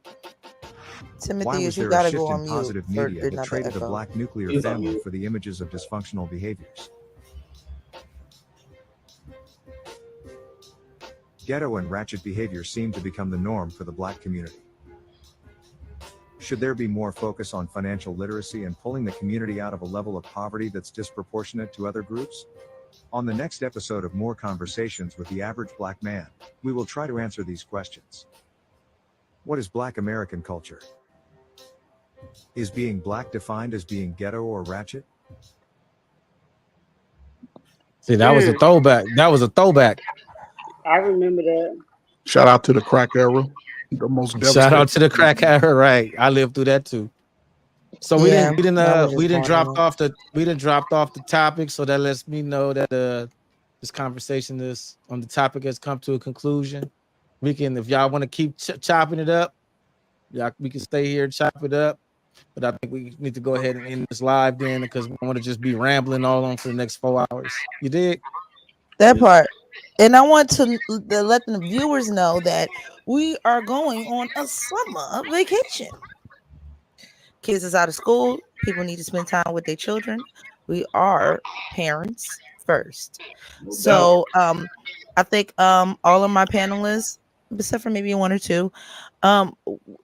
Why Timothy, was is you there a gotta shift go in on mute positive for media it that not to traded the echo. black nuclear He's on family mute. for the images of dysfunctional behaviors? Ghetto and ratchet behavior seem to become the norm for the black community. Should there be more focus on financial literacy and pulling the community out of a level of poverty that's disproportionate to other groups? On the next episode of More Conversations with the Average Black Man, we will try to answer these questions. What is Black American culture? Is being black defined as being ghetto or ratchet? See, that was a throwback. That was a throwback. I remember that. Shout out to the crack era, the most Shout devastating. out to the crack era, right? I lived through that too. So Yeah, I was we just didn't going dropped on. off the topic, so that lets me know that this conversation is on the topic has come to a conclusion. We can, if y'all want to keep chopping it up, y'all we can stay here and chop it up. But I think we need to go ahead and end this live then because we want to just be rambling all on for the next 4 hours. You did? That part. And I want to let the viewers know that we are going on a summer vacation. Kids is out of school. People need to spend time with their children. We are parents first. No doubt. So I think all of my panelists, except for maybe one or two,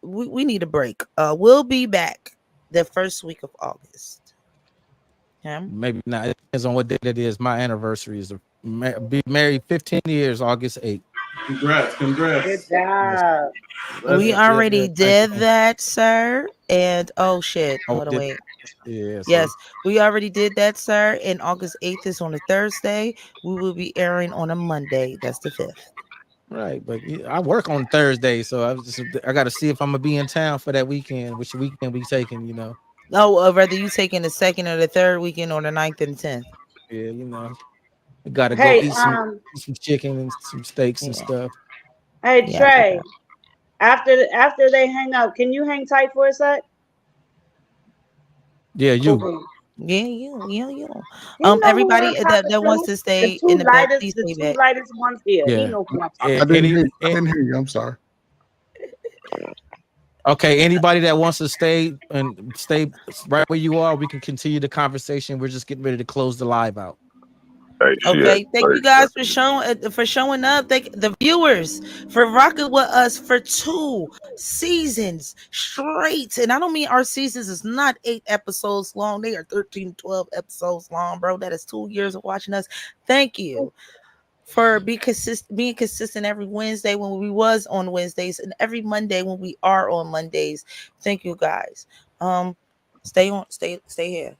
we need a break. We'll be back the first week of August. Okay. Maybe not. It depends on what day it is. My anniversary is be married 15 years, August 8th. Congrats, Good congrats. Yes. job. We Blessings. already Thank did you. that, sir. And oh shit. Oh, Hold on, wait. yeah. See. Yes, we already did that, sir. And August 8th is on a Thursday. We will be airing on a Monday. That's the 5th. Right, but I work on Thursday, so I got to see if I'm gonna be in town for that weekend. Which weekend we taking? No, whether you taking the second or the third weekend or the 9th and 10th. Yeah, we got to go Hey, eat some chicken and some steaks and Yeah. stuff. hey Yeah, I Trey. forgot. After they hang up, can you hang tight for a sec? Yeah, Cool, you. cool. Yeah, you. He know who I'm Everybody talking that wants to. to stay in the back, please The stay two back. lightest ones here. He Yeah. know who I'm talking I A- to. didn't Any, hear. I a- didn't hear you. I'm sorry. okay. Anybody that wants to stay right where you are, we can continue the conversation. We're just getting ready to close the live out. Hey, shit. Okay, thank you guys for showing up. Thank the viewers for rocking with us for 2 seasons straight. And I don't mean our seasons is not 8 episodes long; they are 13, 12 episodes long, bro. That is 2 years of watching us. Thank you for being consistent every Wednesday when we was on Wednesdays, and every Monday when we are on Mondays. Thank you guys. Stay on, stay here.